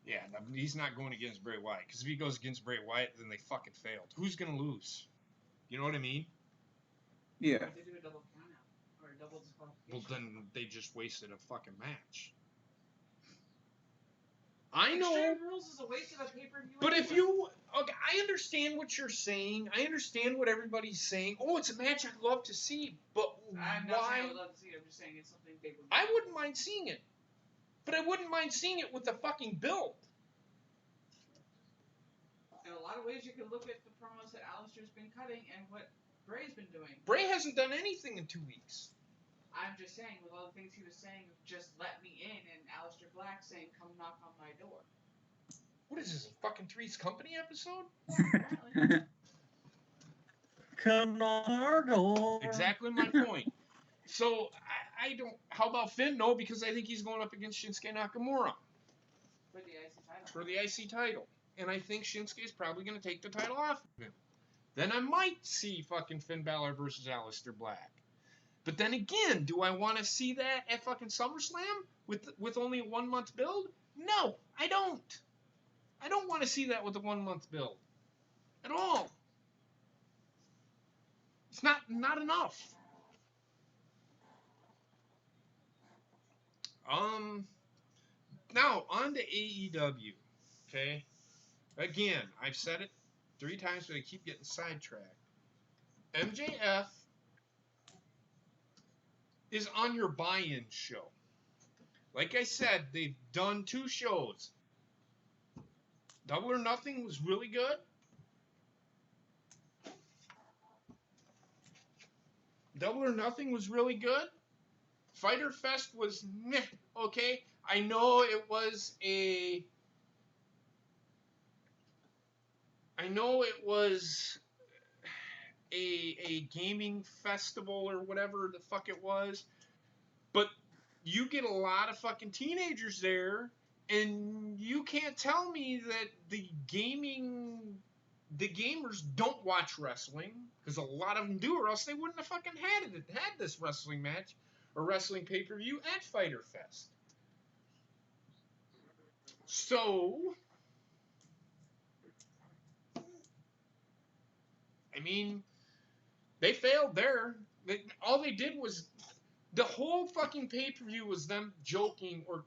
Yeah, he's not going against Bray Wyatt, because if he goes against Bray Wyatt, then they fucking failed. Who's going to lose? You know what I mean? Yeah. They do a double count out or a double disqualification. Well, then they just wasted a fucking match. I know. Extreme Rules is a waste of a pay-per-view. But anyway. if you, okay, I understand what you're saying. I understand what everybody's saying. Oh, it's a match I'd love to see, but I'm not saying why? I would love to see it. I'm just saying it's something they would. I wouldn't mind seeing it, but I wouldn't mind seeing it with the fucking build. In a lot of ways, you can look at the promos that Alistair's been cutting and what Bray's been doing. Bray hasn't done anything in 2 weeks. I'm just saying, with all the things he was saying, just let me in, and Aleister Black saying, come knock on my door. What is this, a fucking Three's Company episode? Apparently. Come on our door. Exactly my point. So, I don't, how about Finn? No, because I think he's going up against Shinsuke Nakamura For the IC title. for the IC title. And I think Shinsuke's probably going to take the title off of him. Then I might see fucking Finn Balor versus Aleister Black. But then again, do I want to see that at fucking SummerSlam with only a 1 month build? No, I don't. I don't want to see that with a 1 month build. At all. It's not enough. Now on to AEW. Okay? Again, I've said it 3 times, but I keep getting sidetracked. MJF is on your buy-in show. Like I said, they've done 2 shows. Double or Nothing was really good. Double or Nothing was really good. Fyter Fest was meh, okay? I know it was a gaming festival or whatever the fuck it was, but you get a lot of fucking teenagers there, and you can't tell me that the gamers don't watch wrestling, because a lot of them do, or else they wouldn't have fucking had this wrestling match or wrestling pay-per-view at Fyter Fest. So, I mean, they failed there. All they did was, the whole fucking pay-per-view was them joking or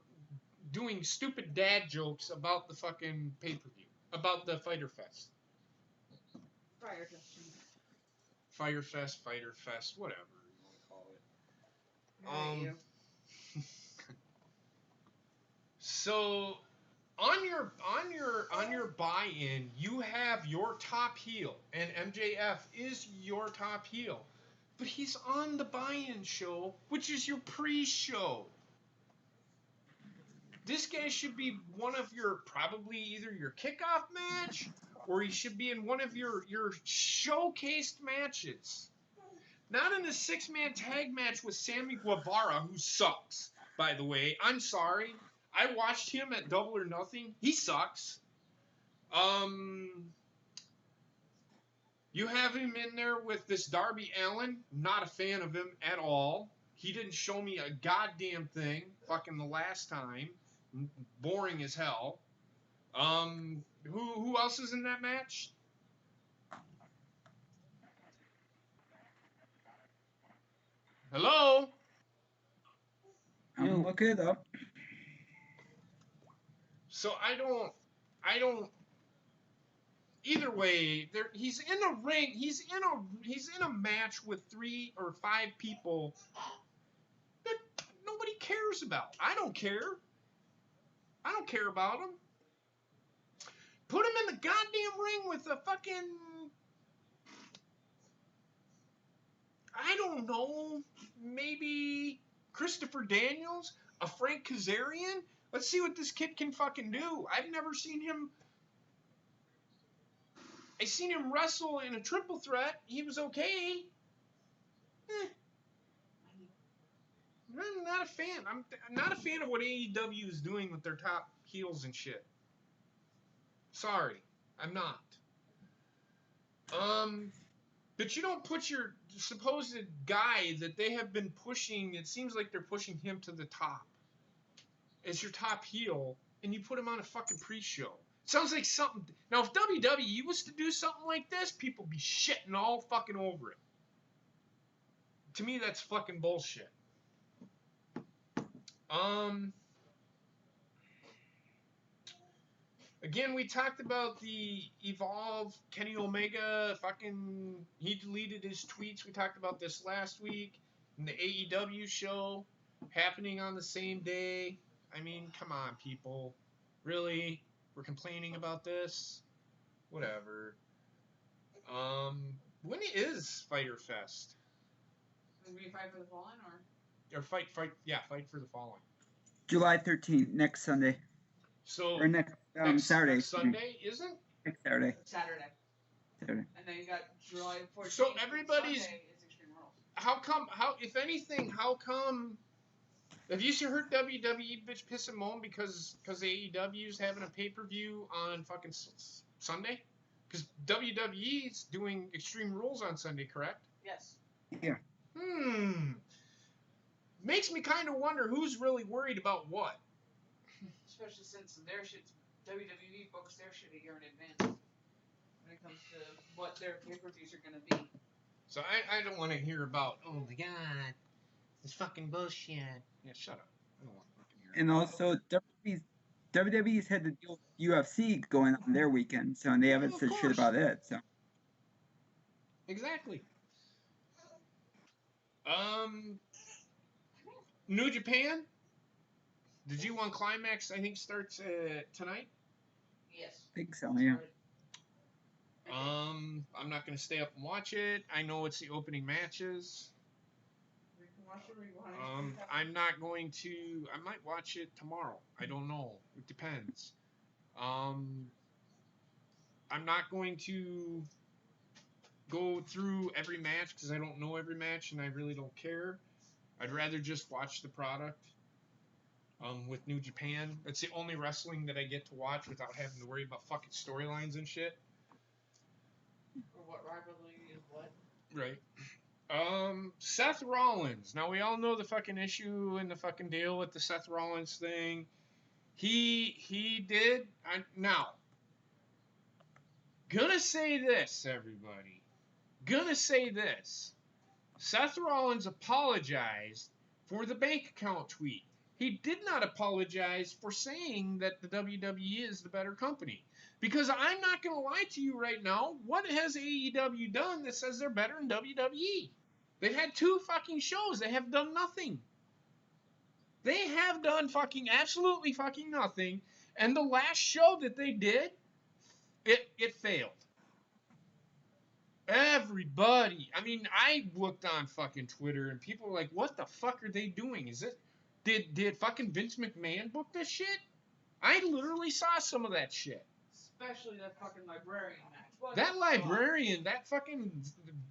doing stupid dad jokes about the fucking pay-per-view, about the Fyter Fest. Fire testing. Fyter Fest, Fyter Fest, whatever you want to call it. You. So on your buy-in, you have your top heel, and MJF is your top heel, but he's on the buy-in show, which is your pre-show. This guy should be one of your, probably either your kickoff match, or he should be in one of your showcased matches. Not in a 6-man tag match with Sammy Guevara, who sucks, by the way. I'm sorry. I watched him at Double or Nothing. He sucks. You have him in there with this Darby Allin. Not a fan of him at all. He didn't show me a goddamn thing fucking the last time. Boring as hell. Who else is in that match? Hello? I'm looking it up. So I don't. Either way, he's in a ring. He's in a match with 3 or 5 people that nobody cares about. I don't care. I don't care about him. Put him in the goddamn ring with a fucking, I don't know, maybe Christopher Daniels, a Frank Kazarian. Let's see what this kid can fucking do. I've never seen him. I seen him wrestle in a triple threat. He was okay. I'm not a fan. I'm not a fan of what AEW is doing with their top heels and shit. Sorry, I'm not. But you don't put your supposed guy that they have been pushing. It seems like they're pushing him to the top as your top heel, and you put him on a fucking pre-show. Sounds like something. Now, if WWE was to do something like this, people be shitting all fucking over it. To me, that's fucking bullshit. Again, we talked about the Evolve, Kenny Omega, he deleted his tweets. We talked about this last week. And the AEW show happening on the same day. I mean, come on, people. Really? We're complaining about this? Whatever. When is Fyter Fest? Will we fight for the fallen Or Fight for the Fallen. July 13th, next Sunday. So Or next Saturday. Next Sunday, isn't? Next Saturday. Saturday. Saturday. And then you got July 14th. So everybody's. Sunday is Extreme Rules. If anything, have you heard WWE bitch piss and moan because AEW's having a pay-per-view on fucking Sunday? Because WWE's doing Extreme Rules on Sunday, correct? Yes. Yeah. Makes me kind of wonder who's really worried about what. Especially since their shit's WWE books their shit a year in advance when it comes to what their pay-per-views are gonna be. So I don't want to hear about, oh my god, this fucking bullshit. Yeah, shut up. I don't want to fucking hear. And also, WWE's had the deal with UFC going on their weekend, so and they haven't said shit about it. So Exactly. New Japan. The G1 Climax, I think, starts tonight. Yes. I think so, yeah. I'm not gonna stay up and watch it. I know it's the opening matches. We can watch it or you want to I'm not going to. I might watch it tomorrow. I don't know. It depends. I'm not going to go through every match because I don't know every match and I really don't care. I'd rather just watch the product. With New Japan, it's the only wrestling that I get to watch without having to worry about fucking storylines and shit. Or what rivalry is what? Right. Seth Rollins. Now we all know the fucking issue and the fucking deal with the Seth Rollins thing. He did. Now, gonna say this, everybody. Gonna say this. Seth Rollins apologized for the bank account tweet. He did not apologize for saying that the WWE is the better company. Because I'm not going to lie to you right now. What has AEW done that says they're better than WWE? They've had 2 fucking shows. They have done nothing. They have done fucking absolutely fucking nothing. And the last show that they did, it failed. Everybody. I mean, I looked on fucking Twitter and people were like, what the fuck are they doing? Is it... Did fucking Vince McMahon book this shit? I literally saw some of that shit. Especially that fucking librarian match. What That librarian, that fucking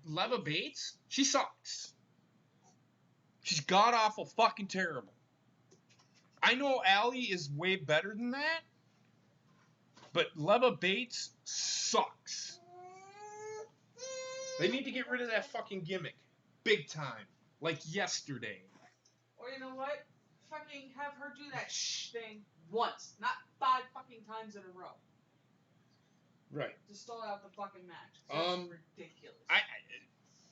Leva Bates, she sucks. She's god awful fucking terrible. I know Allie is way better than that, but Leva Bates sucks. They need to get rid of that fucking gimmick. Big time. Like yesterday. Or you know what? Fucking have her do that thing once, not 5 fucking times in a row. Right. To stall out the fucking match. That's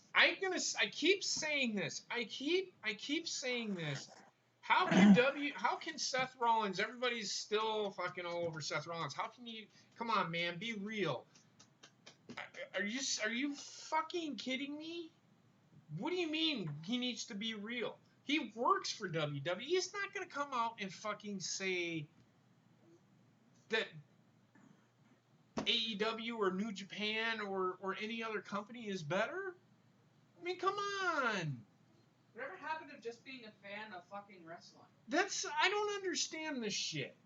ridiculous. I keep saying this. I keep saying this. How can Seth Rollins, everybody's still fucking all over Seth Rollins. How can you, come on man, be real. Are you fucking kidding me? What do you mean he needs to be real? He works for WWE. He's not going to come out and fucking say that AEW or New Japan or any other company is better. I mean, come on. Whatever happened to just being a fan of fucking wrestling? I don't understand this shit.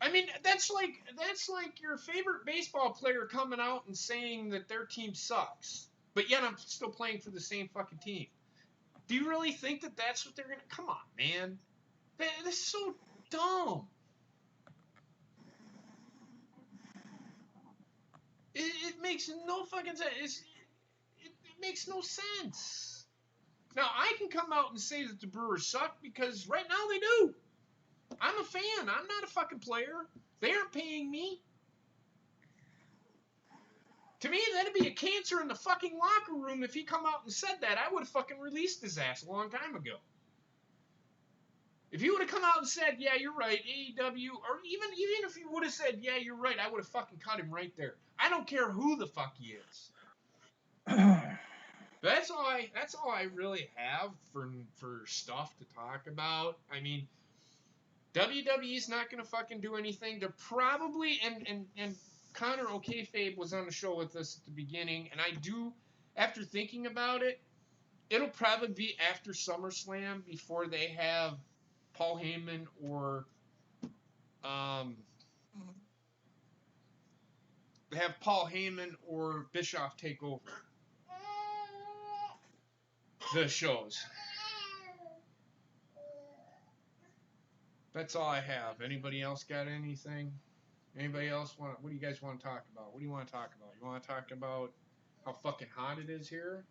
I mean, that's like your favorite baseball player coming out and saying that their team sucks, but yet I'm still playing for the same fucking team. Do you really think that that's what they're gonna? Come on, man. That's so dumb. It makes no fucking sense. It makes no sense. Now, I can come out and say that the Brewers suck because right now they do. I'm a fan. I'm not a fucking player. They aren't paying me. To me, that'd be a cancer in the fucking locker room if he come out and said that. I would have fucking released his ass a long time ago. If he would have come out and said, yeah, you're right, AEW, or even if he would have said, yeah, you're right, I would have fucking cut him right there. I don't care who the fuck he is. That's all I really have for stuff to talk about. I mean, WWE's not gonna fucking do anything. They're probably and Connor O'Kayfabe was on the show with us at the beginning, and I do, after thinking about it, it'll probably be after SummerSlam before they have Paul Heyman or Bischoff take over the shows. That's all I have. Anybody else got anything? Anybody else want? What do you guys want to talk about? What do you want to talk about? You want to talk about how fucking hot it is here?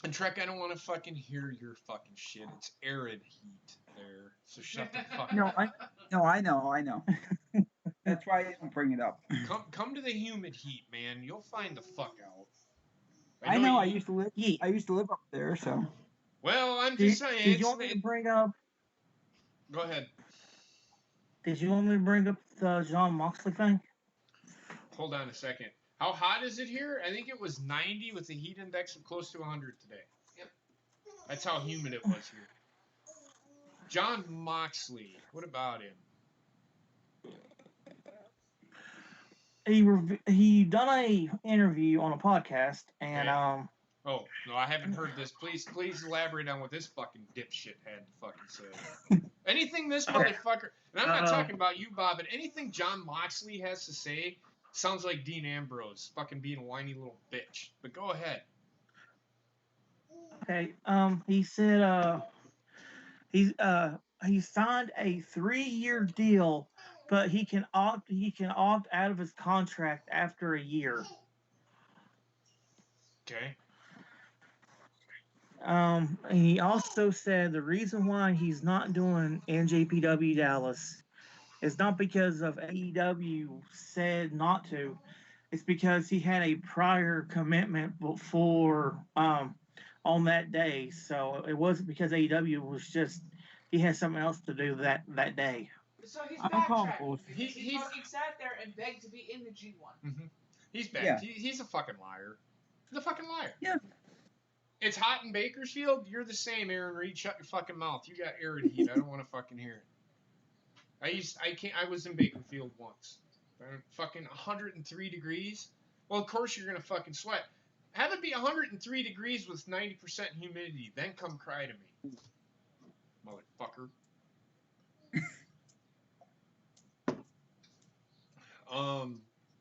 And Trek, I don't want to fucking hear your fucking shit. It's arid heat there, so shut the fuck No, up. I know. That's why I didn't bring it up. Come to the humid heat, man. You'll find the fuck out. I know. I used to live up there, so. Well, I'm just saying. Did you want me to bring up? Go ahead. Did you want me to bring up the John Moxley thing? Hold on a second. How hot is it here? I think it was 90 with a heat index of close to 100 today. Yep. That's how humid it was here. John Moxley. What about him? He done a interview on a podcast, and Okay. Oh, no, I haven't heard this. Please elaborate on what this fucking dipshit had to fucking say. Anything this motherfucker, and I'm not talking about you, Bob, but anything John Moxley has to say sounds like Dean Ambrose fucking being a whiny little bitch. But go ahead. Okay. He said he signed a 3-year deal, but he can opt out of his contract after a year. Okay. He also said the reason why he's not doing NJPW Dallas is not because of AEW said not to. It's because he had a prior commitment before on that day. So it wasn't because AEW was just he had something else to do that day. So he's I'm calling backtracking bullshit. because he fucking sat there and begged to be in the G1. Mm-hmm. He's back. Yeah. He's a fucking liar. He's a fucking liar. Yeah. It's hot in Bakersfield. You're the same, Aaron Reed. Shut your fucking mouth. You got arid heat. I don't want to fucking hear it. I was in Bakersfield once. Fucking 103 degrees. Well, of course you're gonna fucking sweat. Have it be 103 degrees with 90% humidity. Then come cry to me, motherfucker.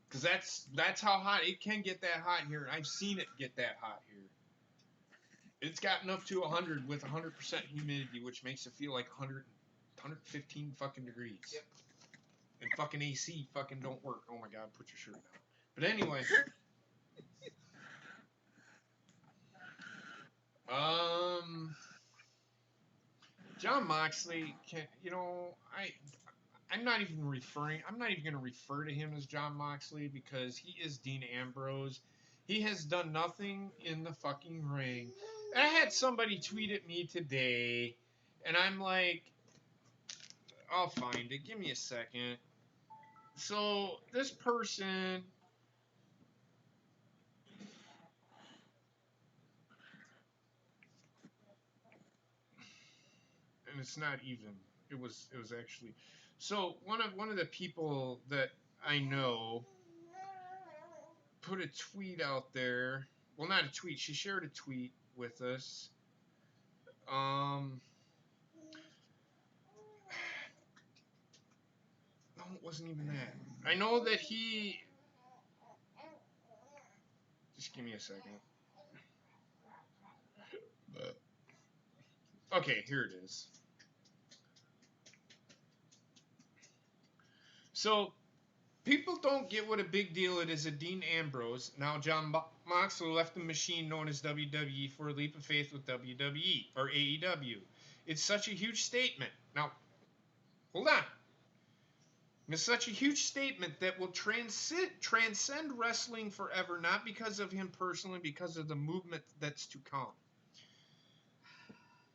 Because that's how hot it can get that hot here. I've seen it get that hot here. It's gotten up to 100 with 100% humidity, which makes it feel like 115 fucking degrees. Yep. And fucking AC fucking don't work. Oh my god, put your shirt down. But anyway. John Moxley I'm not even going to refer to him as John Moxley because he is Dean Ambrose. He has done nothing in the fucking ring. And I had somebody tweet at me today, and I'm like, I'll find it. Give me a second. So, this person... And it's not even. It was actually... So, one of the people that I know put a tweet out there. Well, not a tweet. She shared a tweet with us. No, it wasn't even that. I know that he... Just give me a second. Okay, here it is. So people don't get what a big deal it is that Dean Ambrose, now John Moxley, left the machine known as WWE for a leap of faith with WWE or AEW. It's such a huge statement. Now, hold on. It's such a huge statement that will transcend wrestling forever, not because of him personally, because of the movement that's to come.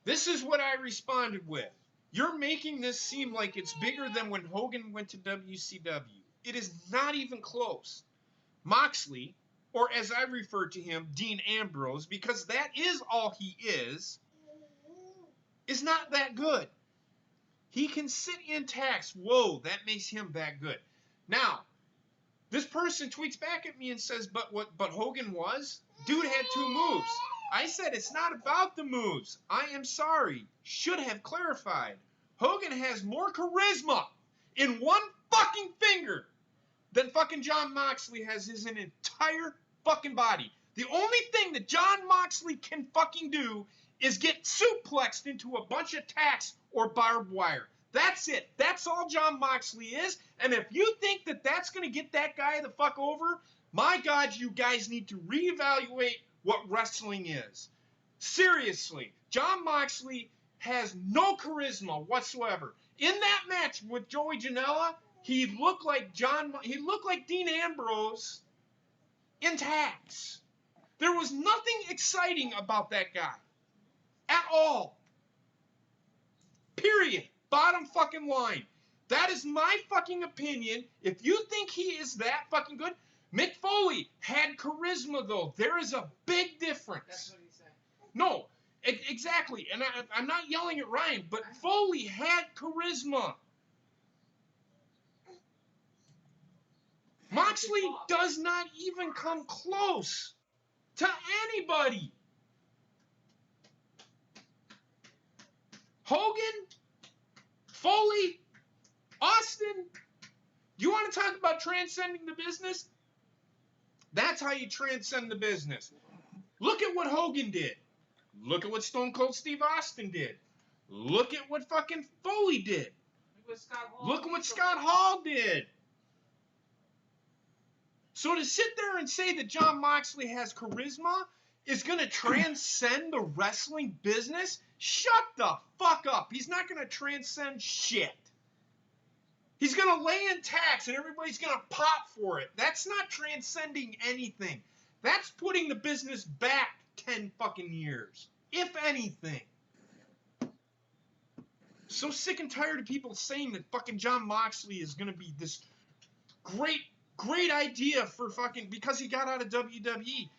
This is what I responded with. You're making this seem like it's bigger than when Hogan went to WCW. It is not even close. Moxley, or as I refer to him, Dean Ambrose, because that is all he is not that good. He can sit in tax. Whoa, that makes him that good. Now, this person tweets back at me and says, but Hogan was? Dude had 2 moves. I said, it's not about the moves. I am sorry. Should have clarified. Hogan has more charisma in one fucking finger than fucking John Moxley has his entire fucking body. The only thing that John Moxley can fucking do is get suplexed into a bunch of tacks or barbed wire. That's it. That's all John Moxley is. And if you think that that's going to get that guy the fuck over, my God, you guys need to reevaluate what wrestling is. Seriously, John Moxley has no charisma whatsoever. In that match with Joey Janela, he looked like Dean Ambrose in tax. There was nothing exciting about that guy at all. Period. Bottom fucking line. That is my fucking opinion. If you think he is that fucking good, Mick Foley had charisma though. There is a big difference. That's what he said. No, exactly. And I'm not yelling at Ryan, but Foley had charisma. Moxley does not even come close to anybody. Hogan, Foley, Austin, you want to talk about transcending the business? That's how you transcend the business. Look at what Hogan did. Look at what Stone Cold Steve Austin did. Look at what fucking Foley did. Look at what Scott Hall did. So to sit there and say that John Moxley has charisma is going to transcend the wrestling business? Shut the fuck up. He's not going to transcend shit. He's going to lay in tax and everybody's going to pop for it. That's not transcending anything. That's putting the business back 10 fucking years, if anything. So sick and tired of people saying that fucking John Moxley is going to be this great idea for fucking, because he got out of WWE.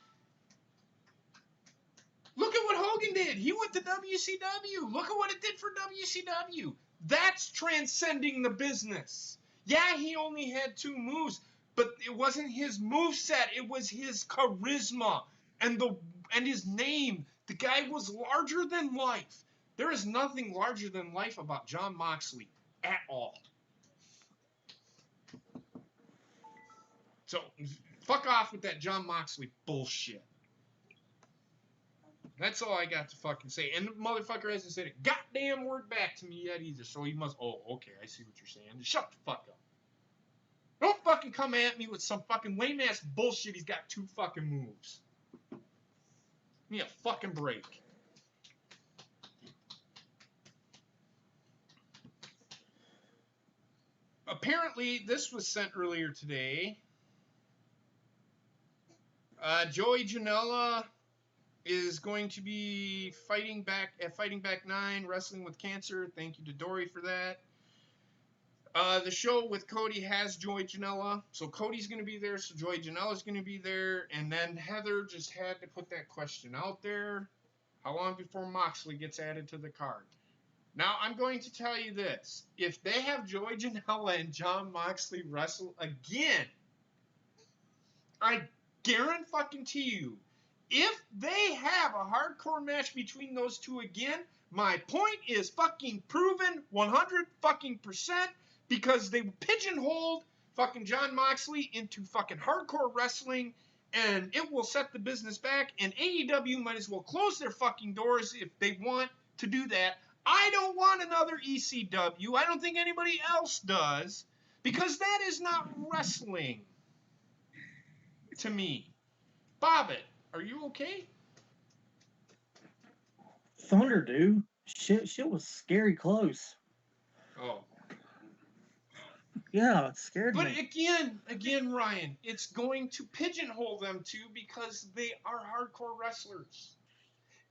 Look at what Hogan did. He went to WCW. Look at what it did for WCW. That's transcending the business. Yeah, he only had 2 moves, but it wasn't his moveset. It was his charisma and his name. The guy was larger than life. There is nothing larger than life about John Moxley at all. So, fuck off with that John Moxley bullshit. That's all I got to fucking say. And the motherfucker hasn't said a goddamn word back to me yet either, so he must... Oh, okay, I see what you're saying. Shut the fuck up. Don't fucking come at me with some fucking lame-ass bullshit. He's got 2 fucking moves. Give me a fucking break. Apparently, this was sent earlier today. Joey Janela is going to be fighting back at Fighting Back 9, wrestling with cancer. Thank you to Dory for that. The show with Cody has Joey Janela. So Cody's going to be there, so Joey Janela's going to be there. And then Heather just had to put that question out there. How long before Moxley gets added to the card? Now, I'm going to tell you this. If they have Joey Janela and John Moxley wrestle again, I guarantee you, if they have a hardcore match between those two again, my point is fucking proven 100 fucking percent, because they pigeonholed fucking John Moxley into fucking hardcore wrestling, and it will set the business back, and AEW might as well close their fucking doors if they want to do that. I don't want another ECW. I don't think anybody else does, Because that is not wrestling to me. Bobbit, are you okay? Thunder, dude. Shit was scary close. Oh. Yeah, it scared But me. again, Ryan, it's going to pigeonhole them too because they are hardcore wrestlers.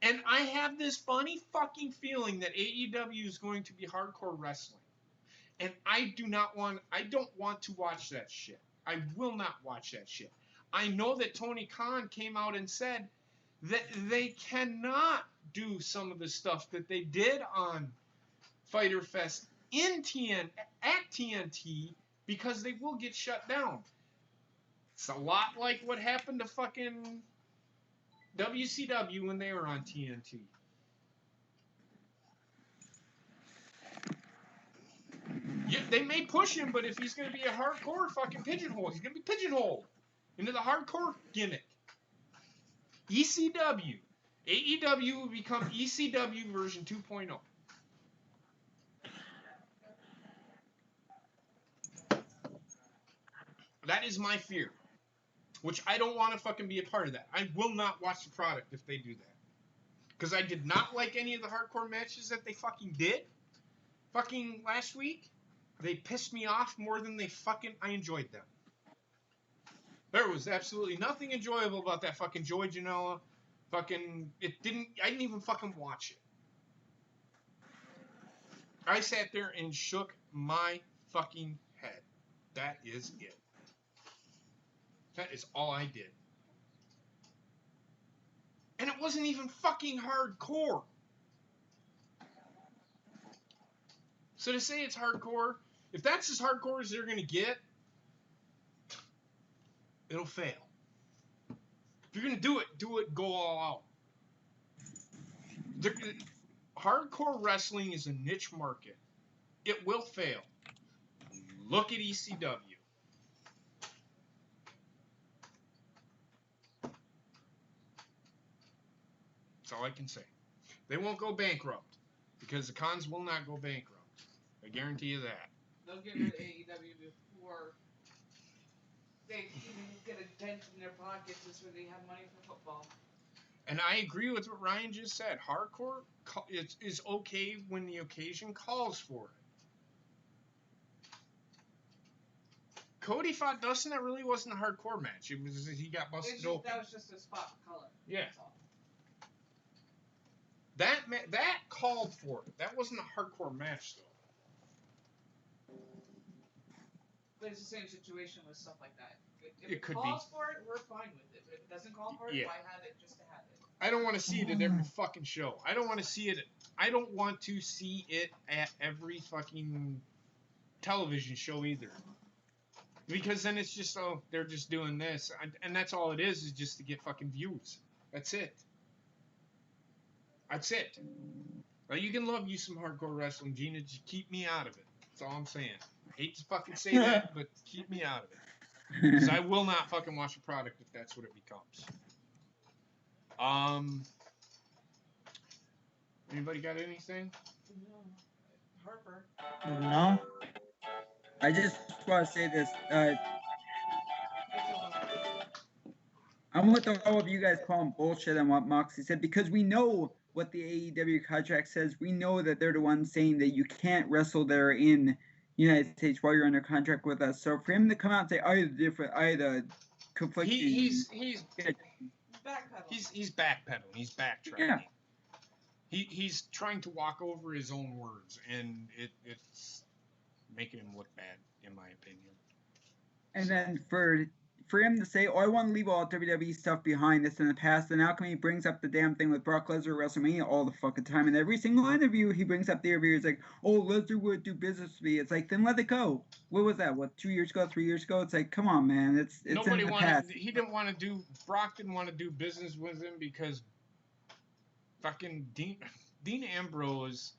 And I have this funny fucking feeling that AEW is going to be hardcore wrestling. And I don't want to watch that shit. I will not watch that shit. I know that Tony Khan came out and said that they cannot do some of the stuff that they did on Fyter Fest at TNT because they will get shut down. It's a lot like what happened to fucking WCW when they were on TNT. Yeah, they may push him, but if he's going to be a hardcore fucking pigeonhole, he's going to be pigeonholed into the hardcore gimmick. ECW. AEW will become ECW version 2.0. That is my fear. Which I don't want to fucking be a part of that. I will not watch the product if they do that. Because I did not like any of the hardcore matches that they fucking did. Fucking last week. They pissed me off more than I enjoyed them. There was absolutely nothing enjoyable about that fucking Joey Janela. I didn't even fucking watch it. I sat there and shook my fucking head. That is it. That is all I did. And it wasn't even fucking hardcore. So to say it's hardcore, if that's as hardcore as they're going to get, it'll fail. If you're going to do it, go all out. Hardcore wrestling is a niche market. It will fail. Look at ECW. That's all I can say. They won't go bankrupt because the cons will not go bankrupt. I guarantee you that. They'll get rid of AEW before they even get a dent in their pockets. Is when they have money for football. And I agree with what Ryan just said. Hardcore is okay when the occasion calls for it. Cody fought Dustin. That really wasn't a hardcore match. It was he got busted open. That was just a spot color. Yeah. That called for it. That wasn't a hardcore match though. But it's the same situation with stuff like that. If it could calls be. for it, we're fine with it. If it doesn't call for it, why have it just to have it? I don't want to see it at every fucking show. I don't want to see it. I don't want to see it at every fucking television show either. Because then it's just, oh, they're just doing this. And that's all it is just to get fucking views. That's it. That's it. Now, you can love you some hardcore wrestling, Gina. Just keep me out of it. That's all I'm saying. I hate to fucking say that, but keep me out of it. Because I will not fucking watch a product if that's what it becomes. Anybody got anything? No. Harper. No. I just want to say this. I'm with all of you guys calling bullshit on what Moxley said because we know what the AEW contract says. We know that they're the ones saying that you can't wrestle there in United States while you're under contract with us. So for him to come out and say, I had a conflicting... He's backpedaling. He's backpedaling. He's backtracking. Yeah. He's trying to walk over his own words, and it's making him look bad, in my opinion. And then for him to say, oh, I want to leave all WWE stuff behind this in the past, and how come he brings up the damn thing with Brock Lesnar at WrestleMania all the fucking time? And every single interview he brings up the interview is like, oh, Lesnar would do business with me. It's like, then let it go. What was that? 2 years ago, 3 years ago? It's like, come on, man. It's Nobody in the wanted. past. Brock didn't want to do business with him because fucking Dean Ambrose.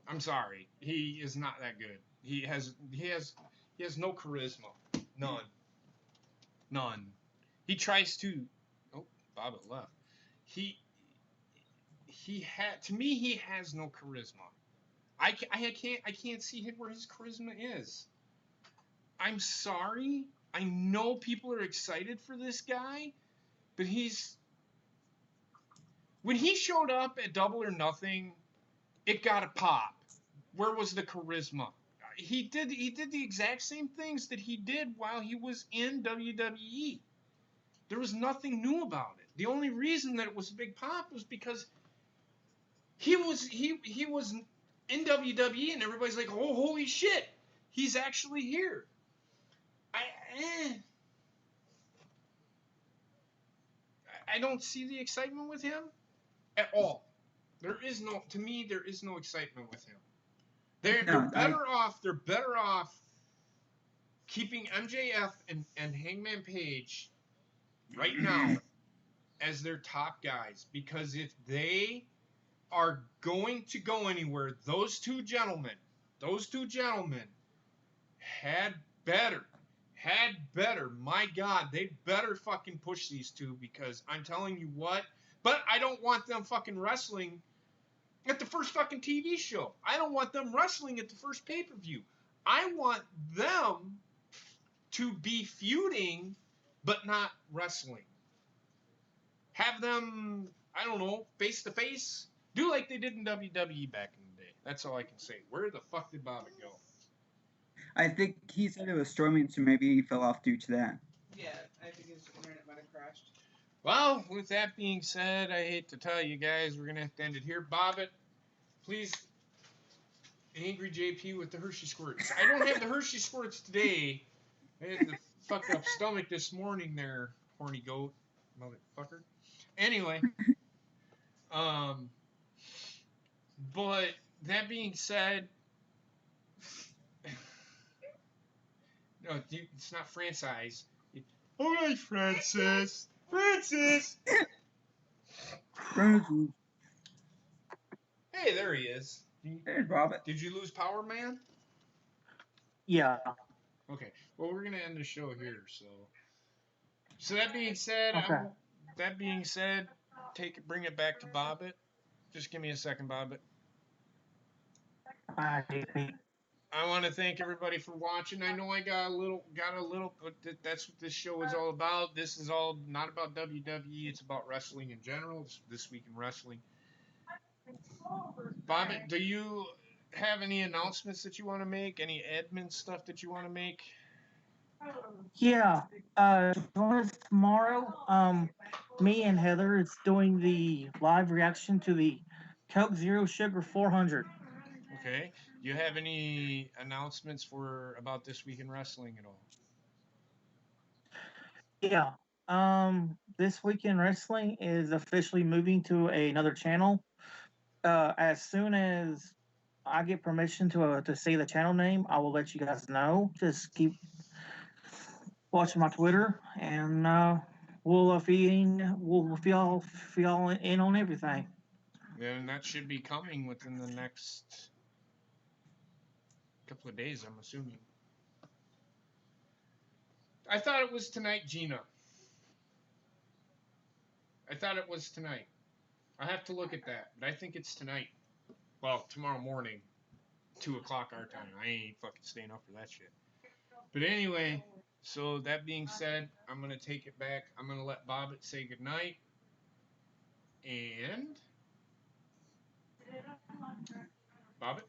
I'm sorry, he is not that good. He has no charisma. None. He tries to. Oh, Bobbit left. He has no charisma. I can't see where his charisma is. I'm sorry. I know people are excited for this guy, but when he showed up at Double or Nothing, it got a pop. Where was the charisma? He did the exact same things that he did while he was in WWE. There was nothing new about it. The only reason that it was a big pop was because he was in WWE and everybody's like, "Oh, holy shit. He's actually here." I don't see the excitement with him at all. There is no excitement with him. They're better off keeping MJF and Hangman Page right now as their top guys, because if they are going to go anywhere, those two gentlemen had better. My God, they better fucking push these two, because I'm telling you what. But I don't want them fucking wrestling at the first fucking TV show. I don't want them wrestling at the first pay-per-view. I want them to be feuding, but not wrestling. Have them, I don't know, face to face. Do like they did in WWE back in the day. That's all I can say. Where the fuck did Bobbitt go? I think he said it was storming, so maybe he fell off due to that. Yeah, I think his internet might have crashed. Well, with that being said, I hate to tell you guys, we're going to have to end it here. Bobbitt, please, Angry JP with the Hershey Squirts. I don't have the Hershey Squirts today. I had the fucked up stomach this morning there, horny goat, motherfucker. Anyway, but that being said, no, it's not franchise. All right, Francis. Hey, there he is. There's Bobbitt. Did you lose Power Man? Yeah. Okay. Well, we're gonna end the show here. So that being said, Okay. bring it back to Bobbitt. Just give me a second, Bobbitt. I want to thank everybody for watching. I know I got a little, but that's what this show is all about. This is all not about WWE. It's about wrestling in general. It's This Week in Wrestling. Bobbitt, do you have any announcements that you want to make? Any admin stuff that you want to make? Yeah. Join us tomorrow. Me and Heather is doing the live reaction to the Coke Zero Sugar 400. Okay. Do you have any announcements about This Week in Wrestling at all? Yeah. This Week in Wrestling is officially moving to another channel. As soon as I get permission to say the channel name, I will let you guys know. Just keep watching my Twitter, and we'll fill y'all in on everything. And that should be coming within the next couple of days, I'm assuming. I thought it was tonight, Gina. I thought it was tonight. I have to look at that, but I think it's tonight. Well, tomorrow morning, 2 o'clock our time. I ain't fucking staying up for that shit. But anyway, so that being said, I'm going to take it back. I'm going to let Bobbitt say goodnight. And Bobbitt,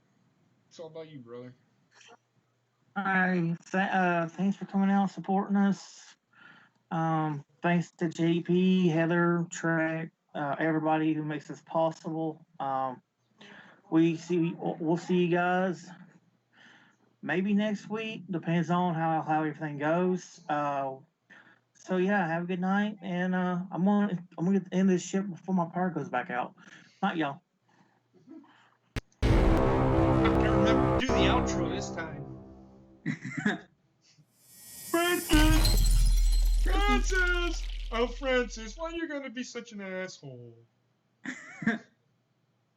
it's all about you, brother. Thanks for coming out and supporting us. Thanks to JP, Heather, Trek, everybody who makes this possible. We'll see you guys maybe next week. Depends on how everything goes. So yeah, have a good night, and I'm gonna end this shit before my power goes back out. Night, y'all. I'm gonna remember to do the outro this time. Francis! Oh, Francis, why are you gonna be such an asshole?